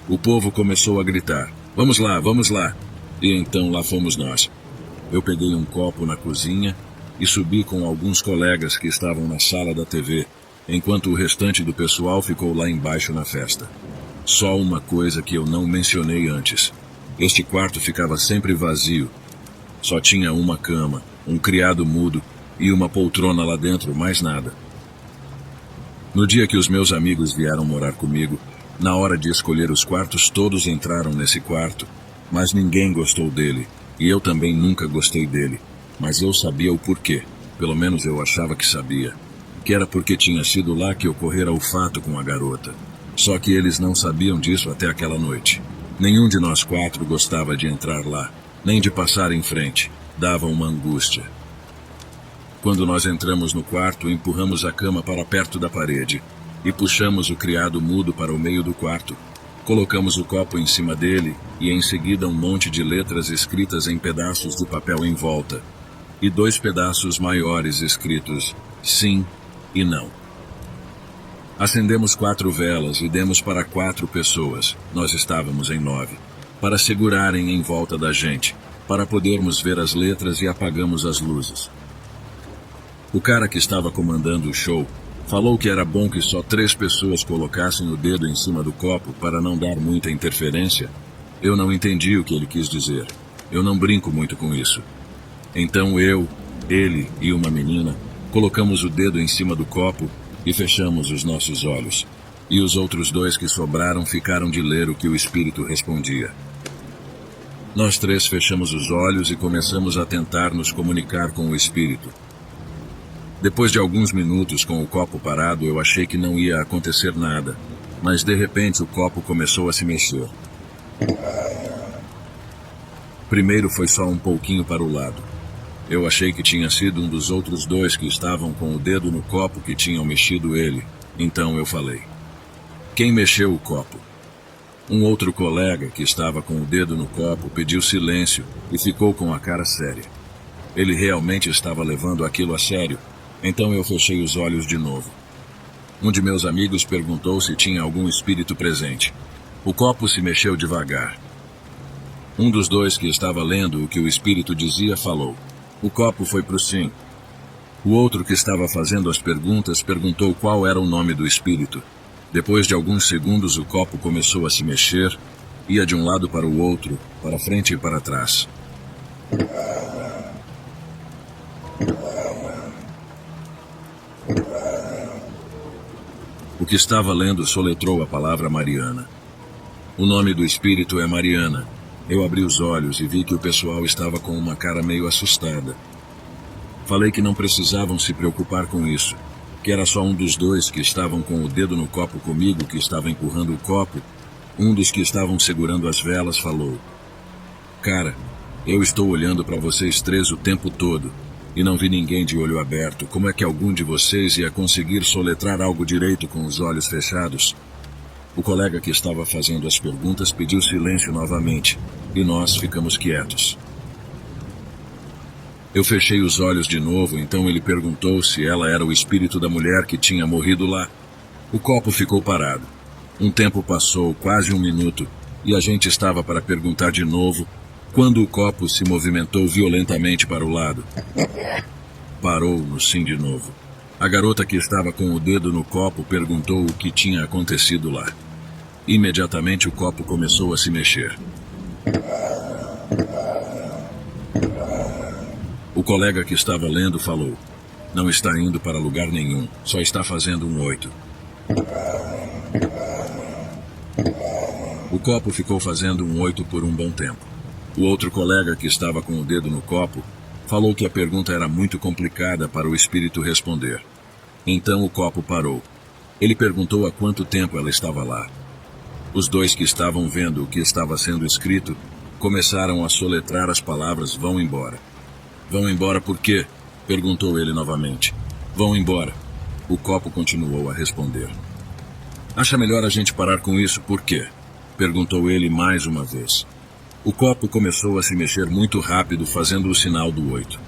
O povo começou a gritar: vamos lá!" E então lá fomos nós. Eu peguei um copo na cozinha e subi com alguns colegas que estavam na sala da TV, enquanto o restante do pessoal ficou lá embaixo na festa. Só uma coisa que eu não mencionei antes. Este quarto ficava sempre vazio. Só tinha uma cama, um criado mudo e uma poltrona lá dentro, mais nada. No dia que os meus amigos vieram morar comigo, na hora de escolher os quartos, todos entraram nesse quarto, mas ninguém gostou dele, e eu também nunca gostei dele. Mas eu sabia o porquê, pelo menos eu achava que sabia, que era porque tinha sido lá que ocorrera o fato com a garota. Só que eles não sabiam disso até aquela noite. Nenhum de nós 4 gostava de entrar lá, nem de passar em frente. Dava uma angústia. Quando nós entramos no quarto, empurramos a cama para perto da parede e puxamos o criado mudo para o meio do quarto. Colocamos o copo em cima dele e em seguida um monte de letras escritas em pedaços de papel em volta e 2 pedaços maiores escritos sim e não. Acendemos 4 velas e demos para 4 pessoas, nós estávamos em 9, para segurarem em volta da gente, para podermos ver as letras, e apagamos as luzes. O cara que estava comandando o show falou que era bom que só 3 pessoas colocassem o dedo em cima do copo para não dar muita interferência. Eu não entendi o que ele quis dizer. Eu não brinco muito com isso. Então eu, ele e uma menina colocamos o dedo em cima do copo e fechamos os nossos olhos. E os outros 2 que sobraram ficaram de ler o que o espírito respondia. Nós 3 fechamos os olhos e começamos a tentar nos comunicar com o espírito. Depois de alguns minutos com o copo parado, eu achei que não ia acontecer nada, mas de repente o copo começou a se mexer. Primeiro foi só um pouquinho para o lado. Eu achei que tinha sido um dos outros 2 que estavam com o dedo no copo que tinham mexido ele. Então eu falei: "Quem mexeu o copo?" Um outro colega que estava com o dedo no copo pediu silêncio e ficou com a cara séria. Ele realmente estava levando aquilo a sério, então eu fechei os olhos de novo. Um de meus amigos perguntou se tinha algum espírito presente. O copo se mexeu devagar. Um dos 2 que estava lendo o que o espírito dizia falou: "O copo foi pro sim." O outro que estava fazendo as perguntas perguntou qual era o nome do espírito. Depois de alguns segundos, o copo começou a se mexer, ia de um lado para o outro, para frente e para trás. O que estava lendo soletrou a palavra Mariana. O nome do espírito é Mariana. Eu abri os olhos e vi que o pessoal estava com uma cara meio assustada. Falei que não precisavam se preocupar com isso, que era só um dos dois que estavam com o dedo no copo comigo que estava empurrando o copo. Um dos que estavam segurando as velas falou: "Cara, eu estou olhando para vocês três o tempo todo e não vi ninguém de olho aberto. Como é que algum de vocês ia conseguir soletrar algo direito com os olhos fechados?" O colega que estava fazendo as perguntas pediu silêncio novamente e nós ficamos quietos. Eu fechei os olhos de novo, então ele perguntou se ela era o espírito da mulher que tinha morrido lá. O copo ficou parado. Um tempo passou, quase 1 minuto, e a gente estava para perguntar de novo, quando o copo se movimentou violentamente para o lado. Parou no sim de novo. A garota que estava com o dedo no copo perguntou o que tinha acontecido lá. Imediatamente o copo começou a se mexer. O colega que estava lendo falou: "Não está indo para lugar nenhum, só está fazendo um 8. O copo ficou fazendo um 8 por um bom tempo. O outro colega que estava com o dedo no copo falou que a pergunta era muito complicada para o espírito responder. Então o copo parou. Ele perguntou há quanto tempo ela estava lá. Os dois que estavam vendo o que estava sendo escrito começaram a soletrar as palavras "vão embora". "Vão embora por quê?" perguntou ele novamente. "Vão embora." O copo continuou a responder. "Acha melhor a gente parar com isso por quê?" perguntou ele mais uma vez. O copo começou a se mexer muito rápido, fazendo o sinal do 8.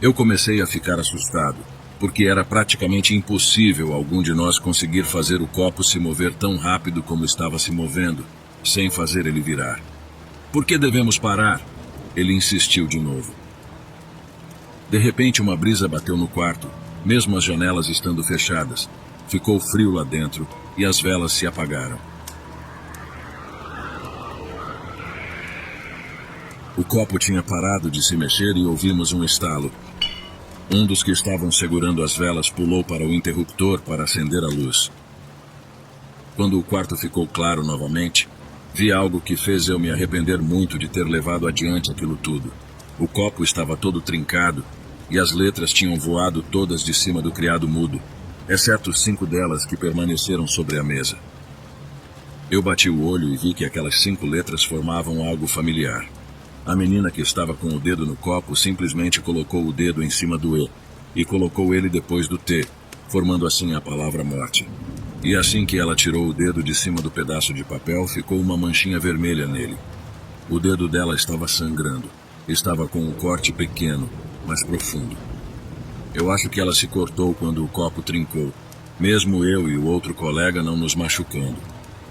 Eu comecei a ficar assustado, porque era praticamente impossível algum de nós conseguir fazer o copo se mover tão rápido como estava se movendo, sem fazer ele virar. "Por que devemos parar?" Ele insistiu de novo. De repente, uma brisa bateu no quarto, mesmo as janelas estando fechadas. Ficou frio lá dentro e as velas se apagaram. O copo tinha parado de se mexer e ouvimos um estalo. Um dos que estavam segurando as velas pulou para o interruptor para acender a luz. Quando o quarto ficou claro novamente, vi algo que fez eu me arrepender muito de ter levado adiante aquilo tudo. O copo estava todo trincado e as letras tinham voado todas de cima do criado mudo, exceto 5 delas que permaneceram sobre a mesa. Eu bati o olho e vi que aquelas 5 letras formavam algo familiar. A menina que estava com o dedo no copo simplesmente colocou o dedo em cima do E e colocou ele depois do T, formando assim a palavra morte. E assim que ela tirou o dedo de cima do pedaço de papel, ficou uma manchinha vermelha nele. O dedo dela estava sangrando. Estava com um corte pequeno, mas profundo. Eu acho que ela se cortou quando o copo trincou, mesmo eu e o outro colega não nos machucando.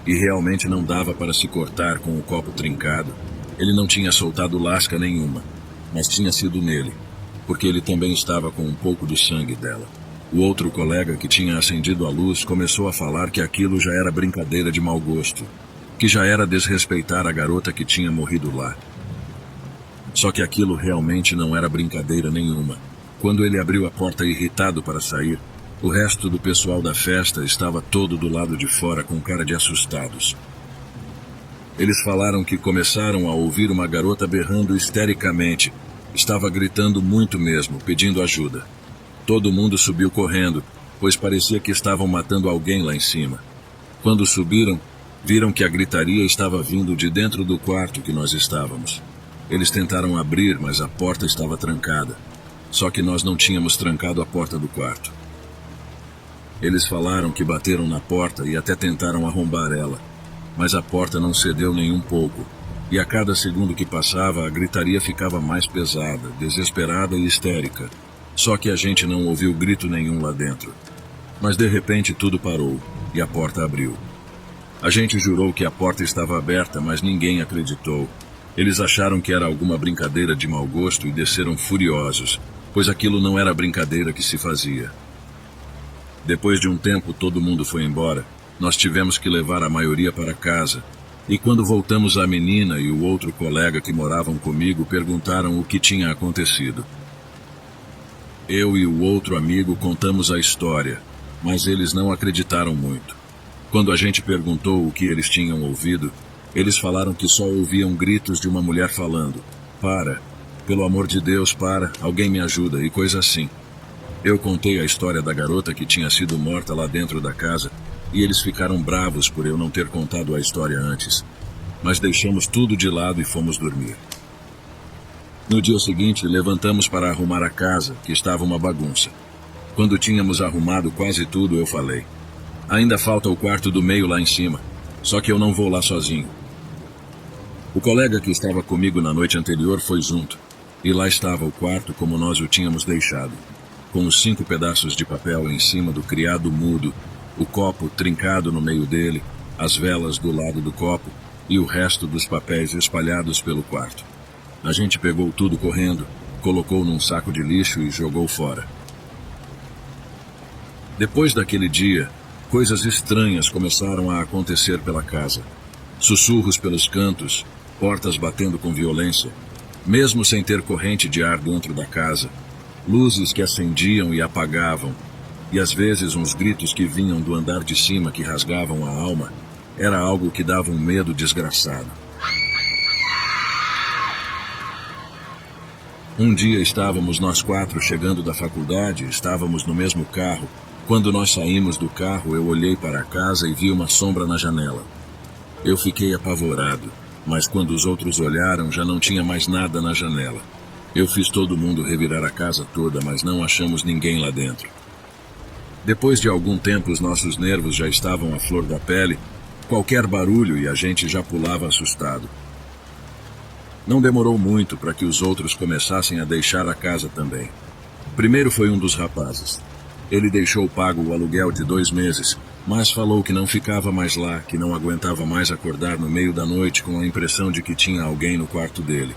E realmente não dava para se cortar com o copo trincado. Ele não tinha soltado lasca nenhuma, mas tinha sido nele, porque ele também estava com um pouco do sangue dela. O outro colega que tinha acendido a luz começou a falar que aquilo já era brincadeira de mau gosto, que já era desrespeitar a garota que tinha morrido lá. Só que aquilo realmente não era brincadeira nenhuma. Quando ele abriu a porta irritado para sair, o resto do pessoal da festa estava todo do lado de fora com cara de assustados. Eles falaram que começaram a ouvir uma garota berrando histericamente. Estava gritando muito mesmo, pedindo ajuda. Todo mundo subiu correndo, pois parecia que estavam matando alguém lá em cima. Quando subiram, viram que a gritaria estava vindo de dentro do quarto que nós estávamos. Eles tentaram abrir, mas a porta estava trancada. Só que nós não tínhamos trancado a porta do quarto. Eles falaram que bateram na porta e até tentaram arrombar ela. Mas a porta não cedeu nem um pouco, e a cada segundo que passava a gritaria ficava mais pesada, desesperada e histérica. Só que a gente não ouviu grito nenhum lá dentro. Mas de repente tudo parou, e a porta abriu. A gente jurou que a porta estava aberta, mas ninguém acreditou. Eles acharam que era alguma brincadeira de mau gosto e desceram furiosos, pois aquilo não era brincadeira que se fazia. Depois de um tempo todo mundo foi embora. Nós tivemos que levar a maioria para casa, E quando voltamos, a menina e o outro colega que moravam comigo perguntaram o que tinha acontecido. Eu e o outro amigo contamos a história, mas eles não acreditaram muito. Quando a gente perguntou o que eles tinham ouvido, eles falaram que só ouviam gritos de uma mulher falando: "Para, pelo amor de Deus, para, alguém me ajuda", e coisa assim. Eu contei a história da garota que tinha sido morta lá dentro da casa, e eles ficaram bravos por eu não ter contado a história antes. Mas deixamos tudo de lado e fomos dormir. No dia seguinte, levantamos para arrumar a casa, que estava uma bagunça. Quando tínhamos arrumado quase tudo, eu falei: "Ainda falta o quarto do meio lá em cima, só que eu não vou lá sozinho." O colega que estava comigo na noite anterior foi junto, e lá estava o quarto como nós o tínhamos deixado, com os 5 pedaços de papel em cima do criado mudo, o copo trincado no meio dele, as velas do lado do copo e o resto dos papéis espalhados pelo quarto. A gente pegou tudo correndo, colocou num saco de lixo e jogou fora. Depois daquele dia, coisas estranhas começaram a acontecer pela casa. Sussurros pelos cantos, portas batendo com violência, mesmo sem ter corrente de ar dentro da casa, luzes que acendiam e apagavam, e às vezes uns gritos que vinham do andar de cima que rasgavam a alma. Era algo que dava um medo desgraçado. Um dia estávamos nós 4 chegando da faculdade, estávamos no mesmo carro. Quando nós saímos do carro, eu olhei para a casa e vi uma sombra na janela. Eu fiquei apavorado, mas quando os outros olharam, já não tinha mais nada na janela. Eu fiz todo mundo revirar a casa toda, mas não achamos ninguém lá dentro. Depois de algum tempo, os nossos nervos já estavam à flor da pele, qualquer barulho e a gente já pulava assustado. Não demorou muito para que os outros começassem a deixar a casa também. Primeiro foi um dos rapazes. Ele deixou pago o aluguel de 2 meses, mas falou que não ficava mais lá, que não aguentava mais acordar no meio da noite com a impressão de que tinha alguém no quarto dele.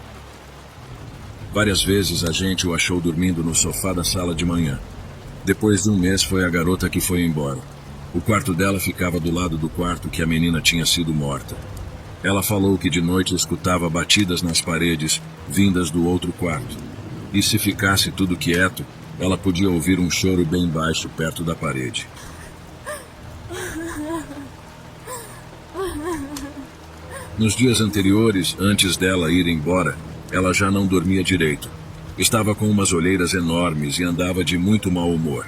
Várias vezes a gente o achou dormindo no sofá da sala de manhã. Depois de 1 mês foi a garota que foi embora. O quarto dela ficava do lado do quarto que a menina tinha sido morta. Ela falou que de noite escutava batidas nas paredes, vindas do outro quarto. E se ficasse tudo quieto, ela podia ouvir um choro bem baixo perto da parede. Nos dias anteriores, antes dela ir embora, ela já não dormia direito. Estava com umas olheiras enormes e andava de muito mau humor.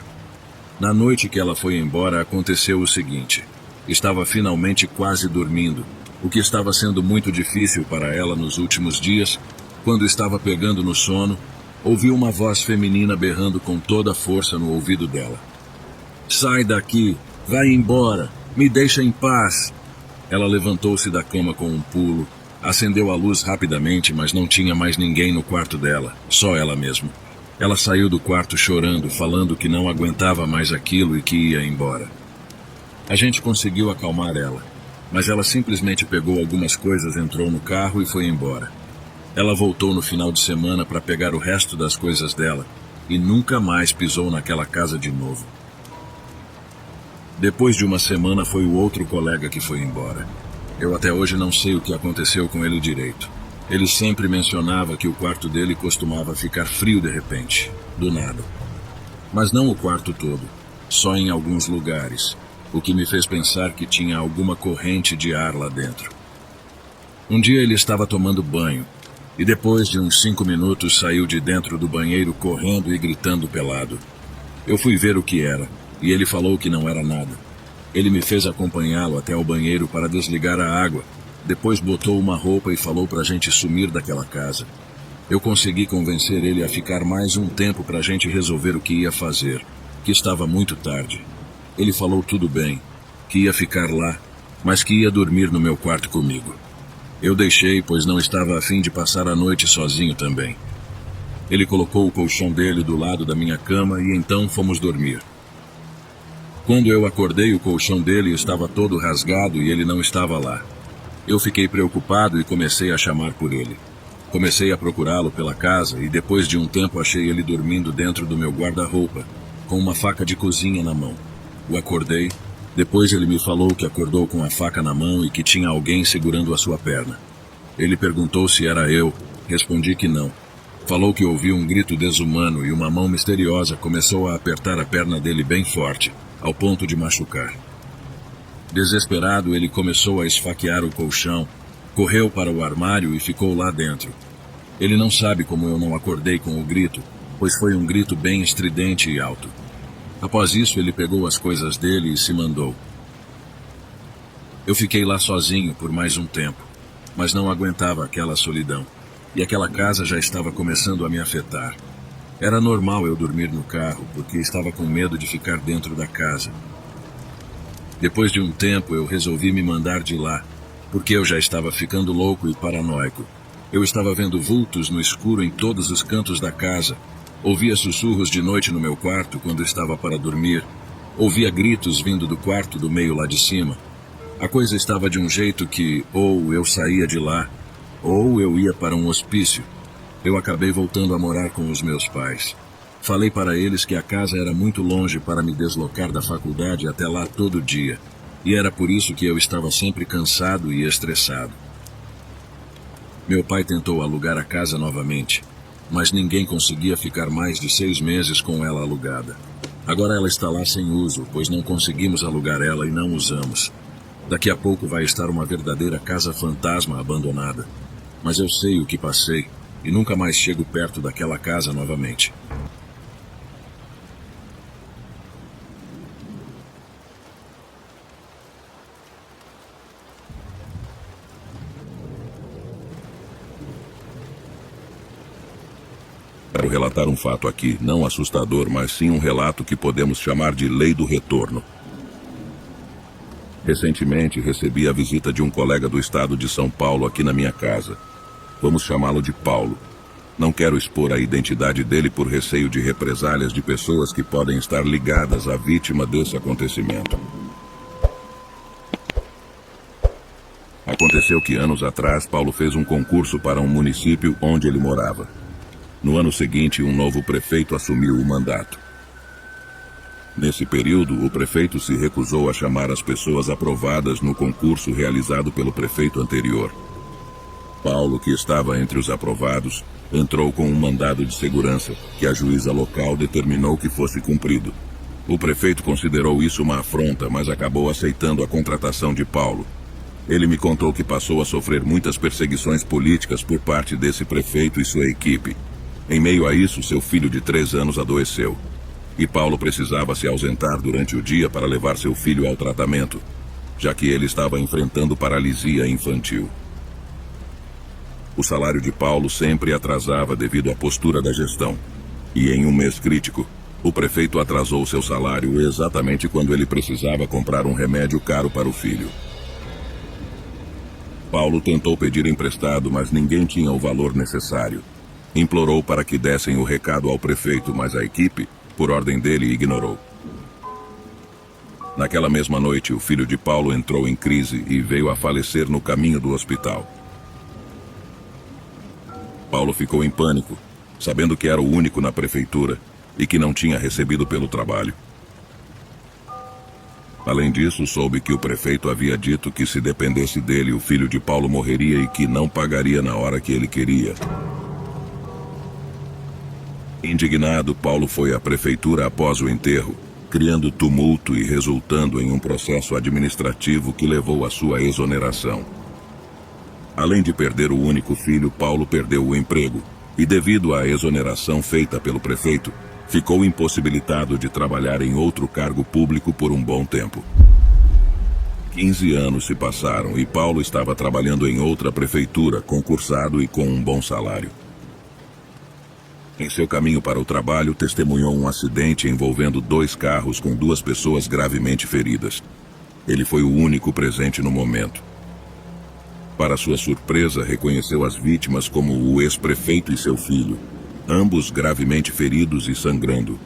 Na noite que ela foi embora, aconteceu o seguinte: estava finalmente quase dormindo, o que estava sendo muito difícil para ela nos últimos dias. Quando estava pegando no sono, ouviu uma voz feminina berrando com toda a força no ouvido dela: "Sai daqui! Vai embora! Me deixa em paz!" Ela levantou-se da cama com um pulo, acendeu a luz rapidamente, mas não tinha mais ninguém no quarto dela, só ela mesma. Ela saiu do quarto chorando, falando que não aguentava mais aquilo e que ia embora. A gente conseguiu acalmar ela, mas ela simplesmente pegou algumas coisas, entrou no carro e foi embora. Ela voltou no final de semana para pegar o resto das coisas dela e nunca mais pisou naquela casa de novo. Depois de 1 semana foi o outro colega que foi embora. Eu até hoje não sei o que aconteceu com ele direito. Ele sempre mencionava que o quarto dele costumava ficar frio de repente, do nada. Mas não o quarto todo, só em alguns lugares, o que me fez pensar que tinha alguma corrente de ar lá dentro. Um dia ele estava tomando banho, e depois de uns 5 minutos saiu de dentro do banheiro correndo e gritando pelado. Eu fui ver o que era, e ele falou que não era nada. Ele me fez acompanhá-lo até o banheiro para desligar a água, depois botou uma roupa e falou para a gente sumir daquela casa. Eu consegui convencer ele a ficar mais um tempo para a gente resolver o que ia fazer, que estava muito tarde. Ele falou tudo bem, que ia ficar lá, mas que ia dormir no meu quarto comigo. Eu deixei, pois não estava a fim de passar a noite sozinho também. Ele colocou o colchão dele do lado da minha cama e então fomos dormir. Quando eu acordei, o colchão dele estava todo rasgado e ele não estava lá. Eu fiquei preocupado e comecei a chamar por ele. Comecei a procurá-lo pela casa e depois de um tempo achei ele dormindo dentro do meu guarda-roupa, com uma faca de cozinha na mão. O acordei, Depois ele me falou que acordou com a faca na mão e que tinha alguém segurando a sua perna. Ele perguntou se era eu. Respondi que não. Falou que ouviu um grito desumano e uma mão misteriosa começou a apertar a perna dele bem forte, ao ponto de machucar. Desesperado, ele começou a esfaquear o colchão, correu para o armário e ficou lá dentro. Ele não sabe como eu não acordei com o grito, pois foi um grito bem estridente e alto. Após isso, ele pegou as coisas dele e se mandou. Eu fiquei lá sozinho por mais um tempo, mas não aguentava aquela solidão, e aquela casa já estava começando a me afetar. Era normal eu dormir no carro, porque estava com medo de ficar dentro da casa. Depois de um tempo, eu resolvi me mandar de lá, porque eu já estava ficando louco e paranoico. Eu estava vendo vultos no escuro em todos os cantos da casa. Ouvia sussurros de noite no meu quarto quando estava para dormir. Ouvia gritos vindo do quarto do meio lá de cima. A coisa estava de um jeito que ou eu saía de lá, ou eu ia para um hospício. Eu acabei voltando a morar com os meus pais. Falei para eles que a casa era muito longe para me deslocar da faculdade até lá todo dia, e era por isso que eu estava sempre cansado e estressado. Meu pai tentou alugar a casa novamente, mas ninguém conseguia ficar mais de 6 meses com ela alugada. Agora ela está lá sem uso, pois não conseguimos alugar ela e não usamos. Daqui a pouco vai estar uma verdadeira casa fantasma abandonada. Mas eu sei o que passei e nunca mais chego perto daquela casa novamente. Quero relatar um fato aqui, não assustador, mas sim um relato que podemos chamar de Lei do Retorno. Recentemente recebi a visita de um colega do estado de São Paulo aqui na minha casa. Vamos chamá-lo de Paulo. Não quero expor a identidade dele por receio de represálias de pessoas que podem estar ligadas à vítima desse acontecimento. Aconteceu que anos atrás Paulo fez um concurso para um município onde ele morava. No ano seguinte, um novo prefeito assumiu o mandato. Nesse período, o prefeito se recusou a chamar as pessoas aprovadas no concurso realizado pelo prefeito anterior. Paulo, que estava entre os aprovados, entrou com um mandado de segurança que a juíza local determinou que fosse cumprido. O prefeito considerou isso uma afronta, mas acabou aceitando a contratação de Paulo. Ele me contou que passou a sofrer muitas perseguições políticas por parte desse prefeito e sua equipe. Em meio a isso, seu filho de 3 anos adoeceu. E Paulo precisava se ausentar durante o dia para levar seu filho ao tratamento, já que ele estava enfrentando paralisia infantil. O salário de Paulo sempre atrasava devido à postura da gestão. E em um mês crítico, o prefeito atrasou seu salário exatamente quando ele precisava comprar um remédio caro para o filho. Paulo tentou pedir emprestado, mas ninguém tinha o valor necessário. Implorou para que dessem o recado ao prefeito, mas a equipe, por ordem dele, ignorou. Naquela mesma noite, o filho de Paulo entrou em crise e veio a falecer no caminho do hospital. Paulo ficou em pânico, sabendo que era o único na prefeitura e que não tinha recebido pelo trabalho. Além disso, soube que o prefeito havia dito que se dependesse dele, o filho de Paulo morreria e que não pagaria na hora que ele queria. Indignado, Paulo foi à prefeitura após o enterro, criando tumulto e resultando em um processo administrativo que levou à sua exoneração. Além de perder o único filho, Paulo perdeu o emprego e, devido à exoneração feita pelo prefeito, ficou impossibilitado de trabalhar em outro cargo público por um bom tempo. 15 anos se passaram e Paulo estava trabalhando em outra prefeitura, concursado e com um bom salário. Em seu caminho para o trabalho, testemunhou um acidente envolvendo 2 carros com 2 pessoas gravemente feridas. Ele foi o único presente no momento. Para sua surpresa, reconheceu as vítimas como o ex-prefeito e seu filho, ambos gravemente feridos e sangrando.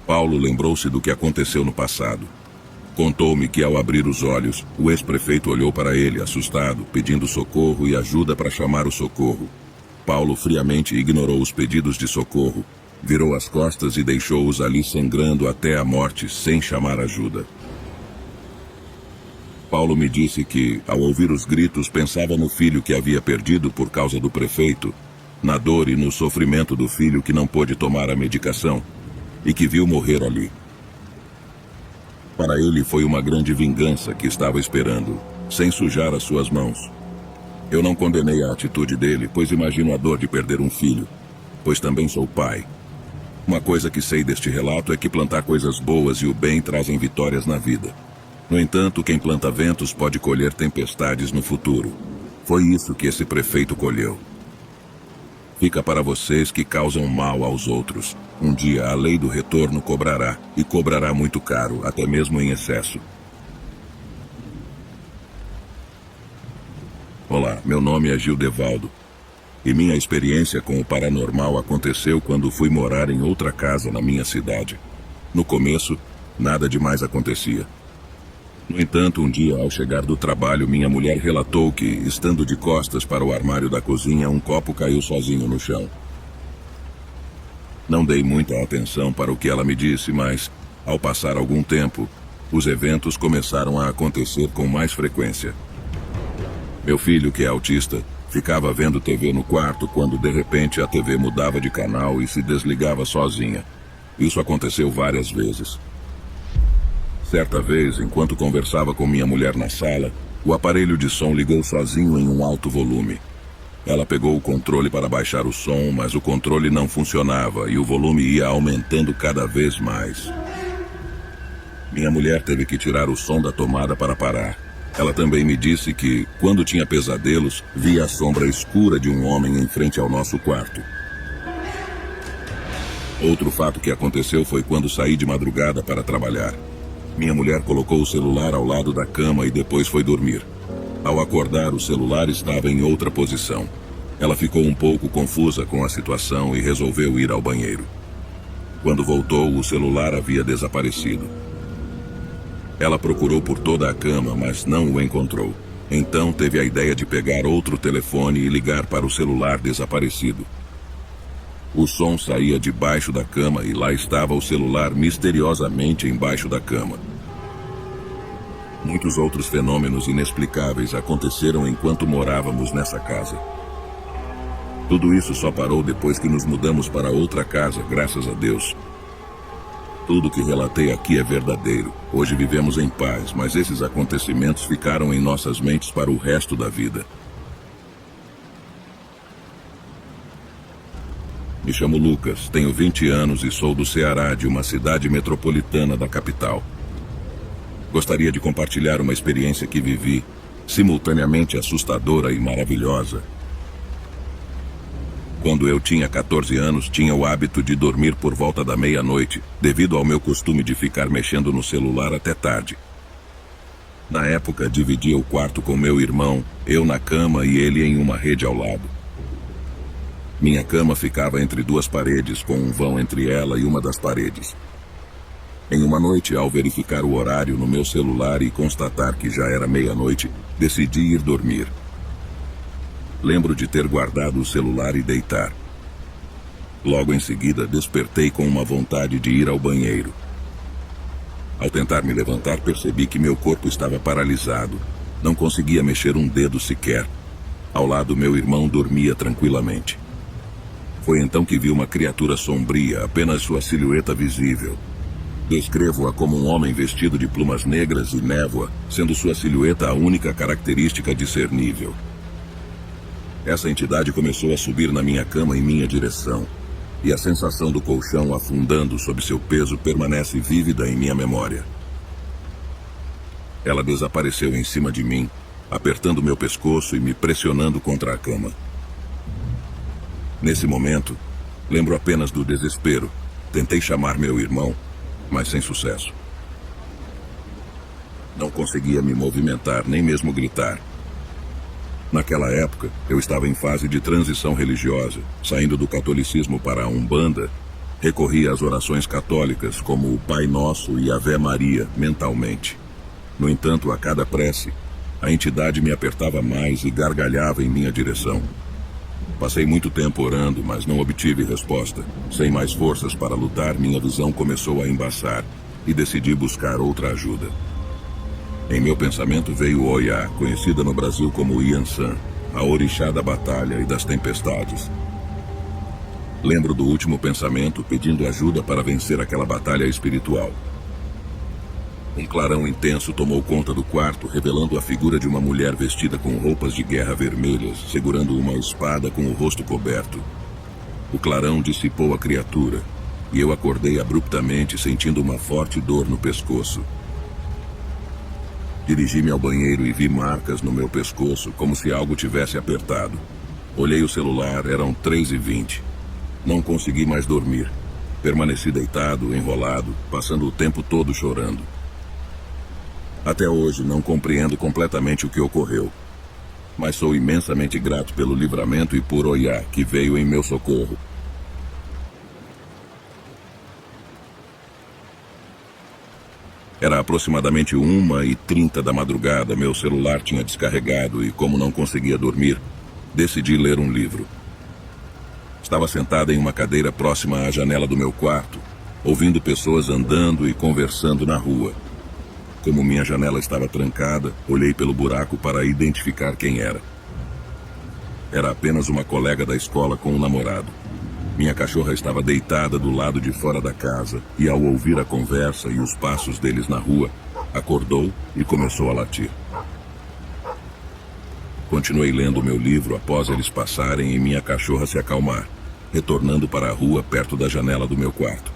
Paulo lembrou-se do que aconteceu no passado. Contou-me que, ao abrir os olhos, o ex-prefeito olhou para ele, assustado, pedindo socorro e ajuda para chamar o socorro. Paulo friamente ignorou os pedidos de socorro virou as costas e deixou-os ali sangrando até a morte sem chamar ajuda. Paulo me disse que, ao ouvir os gritos, pensava no filho que havia perdido por causa do prefeito, na dor e no sofrimento do filho que não pôde tomar a medicação e que viu morrer ali. Para ele foi uma grande vingança que estava esperando, sem sujar as suas mãos. Eu não condenei a atitude dele, pois imagino a dor de perder um filho, pois também sou pai. Uma coisa que sei deste relato é que plantar coisas boas e o bem trazem vitórias na vida. No entanto, quem planta ventos pode colher tempestades no futuro. Foi isso que esse prefeito colheu. Fica para vocês que causam mal aos outros. Um dia a lei do retorno cobrará, e cobrará muito caro, até mesmo em excesso. Olá, meu nome é Gildevaldo, e minha experiência com o paranormal aconteceu quando fui morar em outra casa na minha cidade. No começo, nada demais acontecia. No entanto, um dia, ao chegar do trabalho, minha mulher relatou que, estando de costas para o armário da cozinha, um copo caiu sozinho no chão. Não dei muita atenção para o que ela me disse, mas, ao passar algum tempo, os eventos começaram a acontecer com mais frequência. Meu filho, que é autista, ficava vendo TV no quarto quando, de repente, a TV mudava de canal e se desligava sozinha. Isso aconteceu várias vezes. Certa vez, enquanto conversava com minha mulher na sala, o aparelho de som ligou sozinho em um alto volume. Ela pegou o controle para baixar o som, mas o controle não funcionava e o volume ia aumentando cada vez mais. Minha mulher teve que tirar o som da tomada para parar. Ela também me disse que, quando tinha pesadelos, via a sombra escura de um homem em frente ao nosso quarto. Outro fato que aconteceu foi quando saí de madrugada para trabalhar. Minha mulher colocou o celular ao lado da cama e depois foi dormir. Ao acordar, o celular estava em outra posição. Ela ficou um pouco confusa com a situação e resolveu ir ao banheiro. Quando voltou, o celular havia desaparecido. Ela procurou por toda a cama, mas não o encontrou. Então teve a ideia de pegar outro telefone e ligar para o celular desaparecido. O som saía debaixo da cama e lá estava o celular misteriosamente embaixo da cama. Muitos outros fenômenos inexplicáveis aconteceram enquanto morávamos nessa casa. Tudo isso só parou depois que nos mudamos para outra casa, graças a Deus. Tudo que relatei aqui é verdadeiro. Hoje vivemos em paz, mas esses acontecimentos ficaram em nossas mentes para o resto da vida. Me chamo Lucas, tenho 20 anos e sou do Ceará, de uma cidade metropolitana da capital. Gostaria de compartilhar uma experiência que vivi, simultaneamente assustadora e maravilhosa. Quando eu tinha 14 anos, tinha o hábito de dormir por volta da meia-noite, devido ao meu costume de ficar mexendo no celular até tarde. Na época, dividia o quarto com meu irmão, eu na cama e ele em uma rede ao lado. Minha cama ficava entre duas paredes, com um vão entre ela e uma das paredes. Em uma noite, ao verificar o horário no meu celular e constatar que já era meia-noite, decidi ir dormir. Lembro de ter guardado o celular e deitar. Logo em seguida, despertei com uma vontade de ir ao banheiro. Ao tentar me levantar, percebi que meu corpo estava paralisado. Não conseguia mexer um dedo sequer. Ao lado, meu irmão dormia tranquilamente. Foi então que vi uma criatura sombria, apenas sua silhueta visível. Descrevo-a como um homem vestido de plumas negras e névoa, sendo sua silhueta a única característica discernível. Essa entidade começou a subir na minha cama em minha direção, e a sensação do colchão afundando sob seu peso permanece vívida em minha memória. Ela desapareceu em cima de mim, apertando meu pescoço e me pressionando contra a cama. Nesse momento, lembro apenas do desespero. Tentei chamar meu irmão, mas sem sucesso. Não conseguia me movimentar, nem mesmo gritar. Naquela época, eu estava em fase de transição religiosa. Saindo do catolicismo para a Umbanda, recorria às orações católicas, como o Pai Nosso e Ave Maria, mentalmente. No entanto, a cada prece, a entidade me apertava mais e gargalhava em minha direção. Passei muito tempo orando, mas não obtive resposta. Sem mais forças para lutar, minha visão começou a embaçar e decidi buscar outra ajuda. Em meu pensamento veio Oiá, conhecida no Brasil como Yansan, a orixá da batalha e das tempestades. Lembro do último pensamento pedindo ajuda para vencer aquela batalha espiritual. Um clarão intenso tomou conta do quarto, revelando a figura de uma mulher vestida com roupas de guerra vermelhas, segurando uma espada com o rosto coberto. O clarão dissipou a criatura, e eu acordei abruptamente, sentindo uma forte dor no pescoço. Dirigi-me ao banheiro e vi marcas no meu pescoço, como se algo tivesse apertado. Olhei o celular, eram 3h20. Não consegui mais dormir. Permaneci deitado, enrolado, passando o tempo todo chorando. Até hoje não compreendo completamente o que ocorreu, mas sou imensamente grato pelo livramento e por Oiá, que veio em meu socorro. Era aproximadamente 1h30 da madrugada, meu celular tinha descarregado e, como não conseguia dormir, decidi ler um livro. Estava sentada em uma cadeira próxima à janela do meu quarto, ouvindo pessoas andando e conversando na rua. Como minha janela estava trancada, olhei pelo buraco para identificar quem era. Era apenas uma colega da escola com um namorado. Minha cachorra estava deitada do lado de fora da casa e, ao ouvir a conversa e os passos deles na rua, acordou e começou a latir. Continuei lendo meu livro após eles passarem e minha cachorra se acalmar, retornando para a rua perto da janela do meu quarto.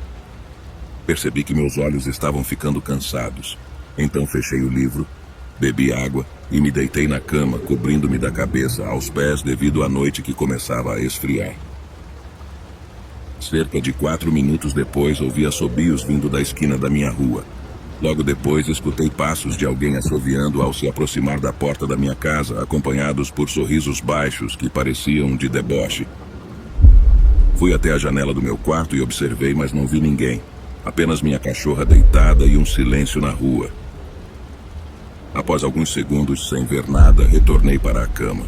Percebi que meus olhos estavam ficando cansados. Então fechei o livro, bebi água e me deitei na cama, cobrindo-me da cabeça aos pés devido à noite que começava a esfriar. Cerca de 4 minutos depois, ouvi assobios vindo da esquina da minha rua. Logo depois, escutei passos de alguém assoviando ao se aproximar da porta da minha casa, acompanhados por sorrisos baixos que pareciam de deboche. Fui até a janela do meu quarto e observei, mas não vi ninguém. Apenas minha cachorra deitada e um silêncio na rua. Após alguns segundos, sem ver nada, retornei para a cama.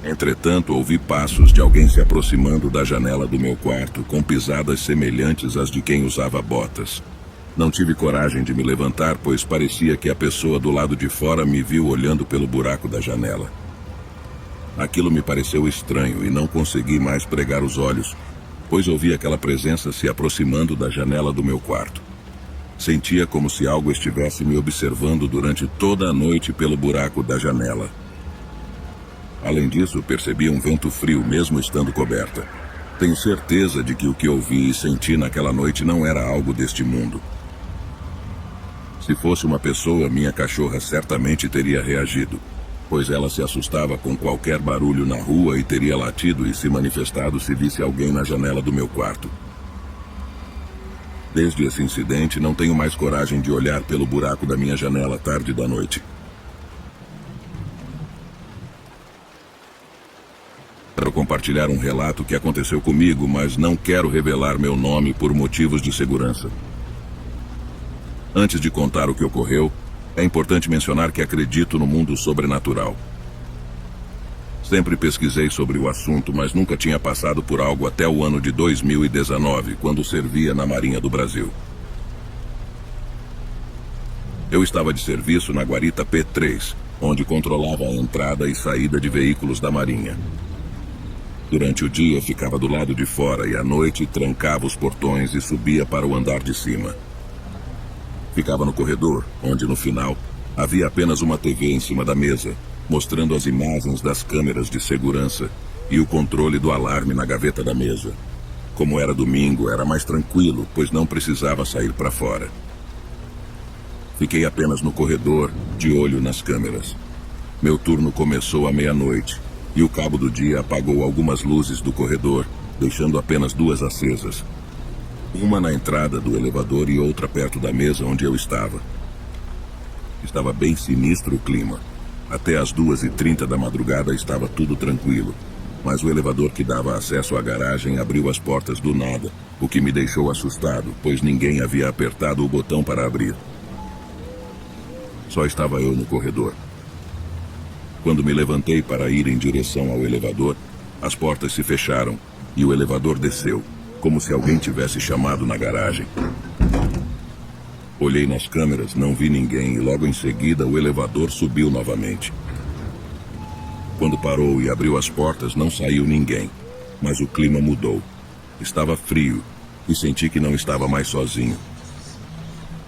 Entretanto, ouvi passos de alguém se aproximando da janela do meu quarto, com pisadas semelhantes às de quem usava botas. Não tive coragem de me levantar, pois parecia que a pessoa do lado de fora me viu olhando pelo buraco da janela. Aquilo me pareceu estranho e não consegui mais pregar os olhos, pois ouvi aquela presença se aproximando da janela do meu quarto. Sentia como se algo estivesse me observando durante toda a noite pelo buraco da janela. Além disso, percebi um vento frio, mesmo estando coberta. Tenho certeza de que o que ouvi e senti naquela noite não era algo deste mundo. Se fosse uma pessoa, minha cachorra certamente teria reagido, pois ela se assustava com qualquer barulho na rua e teria latido e se manifestado se visse alguém na janela do meu quarto. Desde esse incidente, não tenho mais coragem de olhar pelo buraco da minha janela tarde da noite. Quero compartilhar um relato que aconteceu comigo, mas não quero revelar meu nome por motivos de segurança. Antes de contar o que ocorreu, é importante mencionar que acredito no mundo sobrenatural. Sempre pesquisei sobre o assunto, mas nunca tinha passado por algo até o ano de 2019, quando servia na Marinha do Brasil. Eu estava de serviço na guarita P3, onde controlava a entrada e saída de veículos da Marinha. Durante o dia ficava do lado de fora e à noite trancava os portões e subia para o andar de cima. Ficava no corredor, onde no final havia apenas uma TV em cima da mesa, mostrando as imagens das câmeras de segurança e o controle do alarme na gaveta da mesa. Como era domingo, era mais tranquilo, pois não precisava sair para fora. Fiquei apenas no corredor, de olho nas câmeras. Meu turno começou à meia-noite, e o cabo do dia apagou algumas luzes do corredor, deixando apenas 2 acesas. Uma na entrada do elevador e outra perto da mesa onde eu estava. Estava bem sinistro o clima. Até às 2h30 da madrugada estava tudo tranquilo, mas o elevador que dava acesso à garagem abriu as portas do nada, o que me deixou assustado, pois ninguém havia apertado o botão para abrir. Só estava eu no corredor. Quando me levantei para ir em direção ao elevador, as portas se fecharam e o elevador desceu, como se alguém tivesse chamado na garagem. Olhei nas câmeras, não vi ninguém e logo em seguida o elevador subiu novamente. Quando parou e abriu as portas, não saiu ninguém, mas o clima mudou. Estava frio e senti que não estava mais sozinho.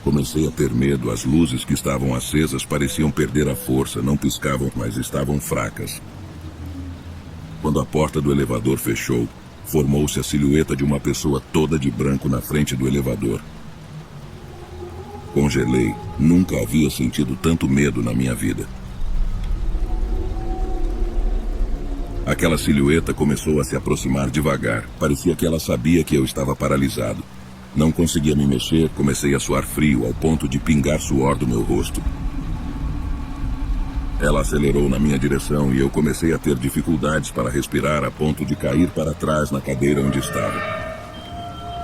Comecei a ter medo, as luzes que estavam acesas pareciam perder a força, não piscavam, mas estavam fracas. Quando a porta do elevador fechou, formou-se a silhueta de uma pessoa toda de branco na frente do elevador. Congelei, nunca havia sentido tanto medo na minha vida. Aquela silhueta começou a se aproximar devagar. Parecia que ela sabia que eu estava paralisado. Não conseguia me mexer, comecei a suar frio ao ponto de pingar suor do meu rosto. Ela acelerou na minha direção e eu comecei a ter dificuldades para respirar a ponto de cair para trás na cadeira onde estava.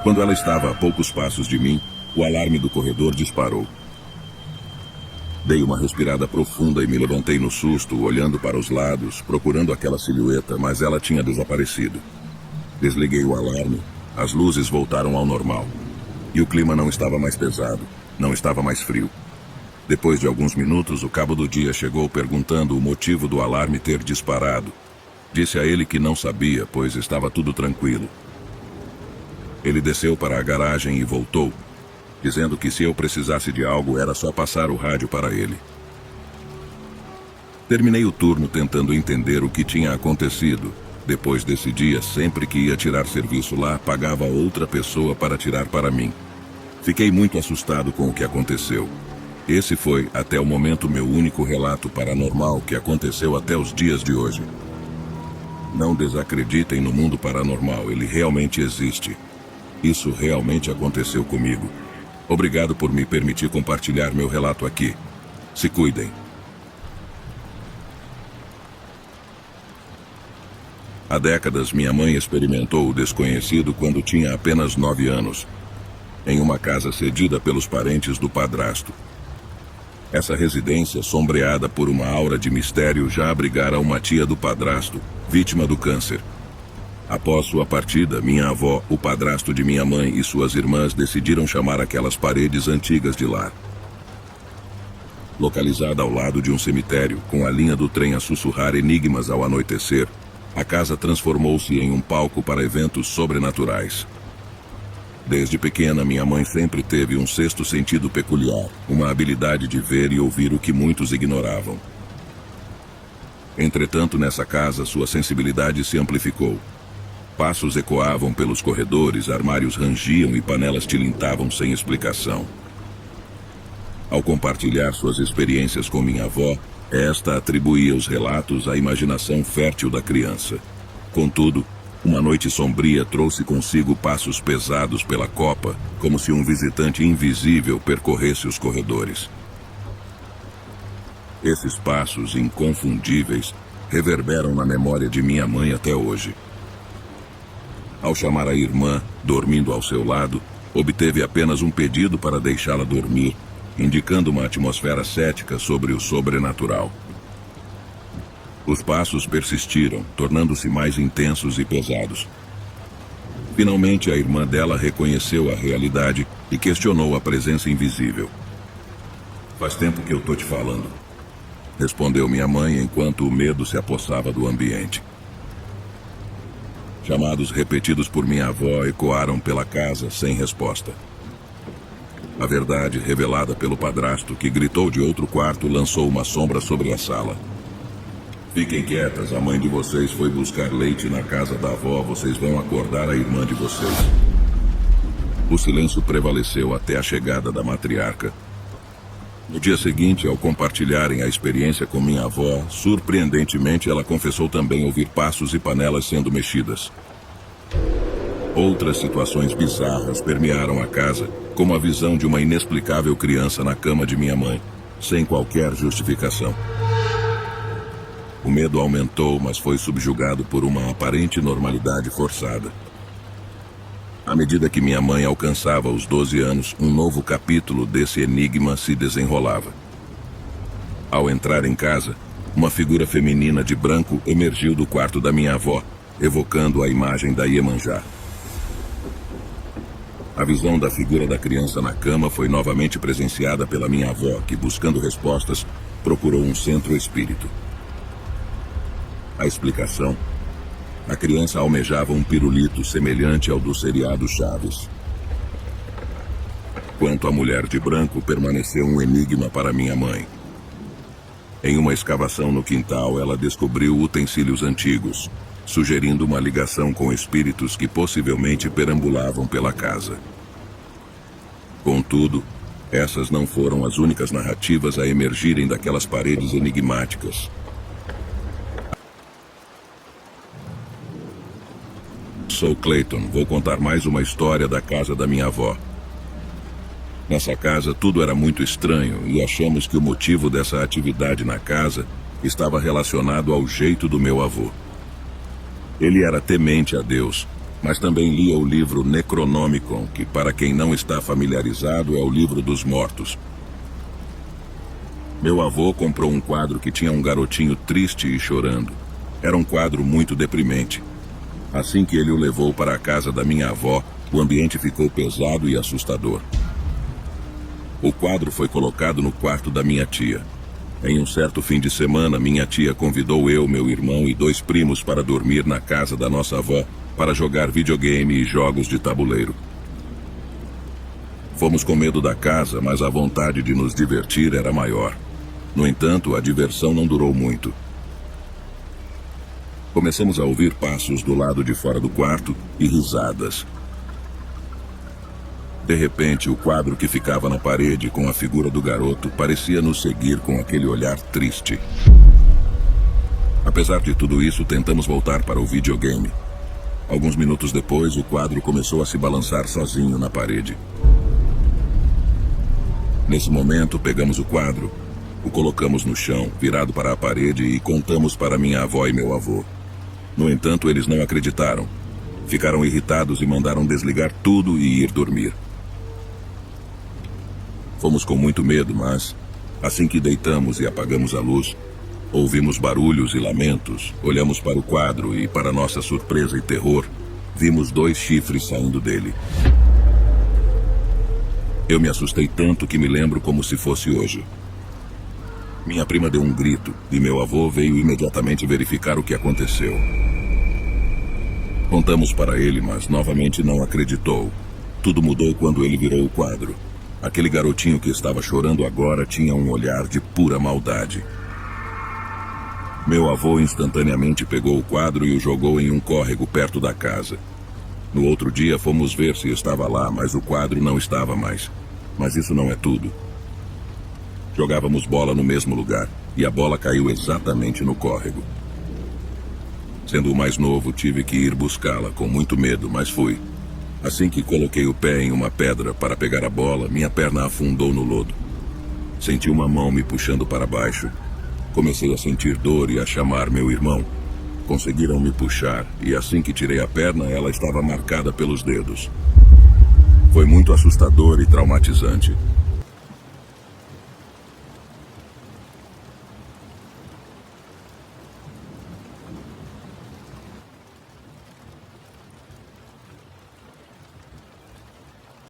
Quando ela estava a poucos passos de mim, o alarme do corredor disparou. Dei uma respirada profunda e me levantei no susto, olhando para os lados, procurando aquela silhueta, mas ela tinha desaparecido. Desliguei o alarme, as luzes voltaram ao normal. E o clima não estava mais pesado, não estava mais frio. Depois de alguns minutos, o cabo do dia chegou perguntando o motivo do alarme ter disparado. Disse a ele que não sabia, pois estava tudo tranquilo. Ele desceu para a garagem e voltou, dizendo que se eu precisasse de algo era só passar o rádio para ele. Terminei o turno tentando entender o que tinha acontecido. Depois desse dia, sempre que ia tirar serviço lá, pagava outra pessoa para tirar para mim. Fiquei muito assustado com o que aconteceu. Esse foi, até o momento, meu único relato paranormal que aconteceu até os dias de hoje. Não desacreditem no mundo paranormal, ele realmente existe. Isso realmente aconteceu comigo. Obrigado por me permitir compartilhar meu relato aqui. Se cuidem. Há décadas, minha mãe experimentou o desconhecido quando tinha apenas 9 anos, em uma casa cedida pelos parentes do padrasto. Essa residência, sombreada por uma aura de mistério, já abrigara uma tia do padrasto, vítima do câncer. Após sua partida, minha avó, o padrasto de minha mãe e suas irmãs decidiram chamar aquelas paredes antigas de lar. Localizada ao lado de um cemitério, com a linha do trem a sussurrar enigmas ao anoitecer, a casa transformou-se em um palco para eventos sobrenaturais. Desde pequena, minha mãe sempre teve um sexto sentido peculiar, uma habilidade de ver e ouvir o que muitos ignoravam. Entretanto, nessa casa, sua sensibilidade se amplificou. Passos ecoavam pelos corredores, armários rangiam e panelas tilintavam sem explicação. Ao compartilhar suas experiências com minha avó, esta atribuía os relatos à imaginação fértil da criança. Contudo, uma noite sombria trouxe consigo passos pesados pela copa, como se um visitante invisível percorresse os corredores. Esses passos inconfundíveis reverberam na memória de minha mãe até hoje. Ao chamar a irmã, dormindo ao seu lado, obteve apenas um pedido para deixá-la dormir, indicando uma atmosfera cética sobre o sobrenatural. Os passos persistiram, tornando-se mais intensos e pesados. Finalmente, a irmã dela reconheceu a realidade e questionou a presença invisível. "Faz tempo que eu tô te falando", respondeu minha mãe enquanto o medo se apossava do ambiente. Chamados repetidos por minha avó ecoaram pela casa sem resposta. A verdade, revelada pelo padrasto, que gritou de outro quarto, lançou uma sombra sobre a sala. "Fiquem quietas, a mãe de vocês foi buscar leite na casa da avó, vocês vão acordar a irmã de vocês." O silêncio prevaleceu até a chegada da matriarca. No dia seguinte, ao compartilharem a experiência com minha avó, surpreendentemente ela confessou também ouvir passos e panelas sendo mexidas. Outras situações bizarras permearam a casa, como a visão de uma inexplicável criança na cama de minha mãe, sem qualquer justificação. O medo aumentou, mas foi subjugado por uma aparente normalidade forçada. À medida que minha mãe alcançava os 12 anos, um novo capítulo desse enigma se desenrolava. Ao entrar em casa, Uma figura feminina de branco emergiu do quarto da minha avó, evocando a imagem da Iemanjá. A visão da figura da criança na cama foi novamente presenciada pela minha avó, que, buscando respostas, procurou um centro espírito. A explicação: a criança almejava um pirulito semelhante ao do seriado Chaves. Quanto à mulher de branco, permaneceu um enigma para minha mãe. Em uma escavação no quintal, ela descobriu utensílios antigos, sugerindo uma ligação com espíritos que possivelmente perambulavam pela casa. Contudo, essas não foram as únicas narrativas a emergirem daquelas paredes enigmáticas. Sou Clayton, vou contar mais uma história da casa da minha avó. Nessa casa tudo era muito estranho e achamos que o motivo dessa atividade na casa estava relacionado ao jeito do meu avô. Ele era temente a Deus, mas também lia o livro Necronomicon, que, para quem não está familiarizado, é o livro dos mortos. Meu avô comprou um quadro que tinha um garotinho triste e chorando. Era um quadro muito deprimente. Assim que ele o levou para a casa da minha avó, o ambiente ficou pesado e assustador. O quadro foi colocado no quarto da minha tia. Em um certo fim de semana, minha tia convidou eu, meu irmão e 2 primos para dormir na casa da nossa avó para jogar videogame e jogos de tabuleiro. Fomos com medo da casa, mas a vontade de nos divertir era maior. No entanto, a diversão não durou muito. Começamos a ouvir passos do lado de fora do quarto e risadas. De repente, o quadro que ficava na parede com a figura do garoto parecia nos seguir com aquele olhar triste. Apesar de tudo isso, tentamos voltar para o videogame. Alguns minutos depois, o quadro começou a se balançar sozinho na parede. Nesse momento, pegamos o quadro, o colocamos no chão, virado para a parede, e contamos para minha avó e meu avô. No entanto, eles não acreditaram. Ficaram irritados e mandaram desligar tudo e ir dormir. Fomos com muito medo, mas, assim que deitamos e apagamos a luz, ouvimos barulhos e lamentos, olhamos para o quadro e, para nossa surpresa e terror, vimos 2 chifres saindo dele. Eu me assustei tanto que me lembro como se fosse hoje. Minha prima deu um grito e meu avô veio imediatamente verificar o que aconteceu. Contamos para ele, mas novamente não acreditou. Tudo mudou quando ele virou o quadro. Aquele garotinho que estava chorando agora tinha um olhar de pura maldade. Meu avô instantaneamente pegou o quadro e o jogou em um córrego perto da casa. No outro dia fomos ver se estava lá, mas o quadro não estava mais. Mas isso não é tudo. Jogávamos bola no mesmo lugar e a bola caiu exatamente no córrego. Sendo o mais novo, tive que ir buscá-la com muito medo, mas fui. Assim que coloquei o pé em uma pedra para pegar a bola, minha perna afundou no lodo. Senti uma mão me puxando para baixo. Comecei a sentir dor e a chamar meu irmão. Conseguiram me puxar e assim que tirei a perna, ela estava marcada pelos dedos. Foi muito assustador e traumatizante.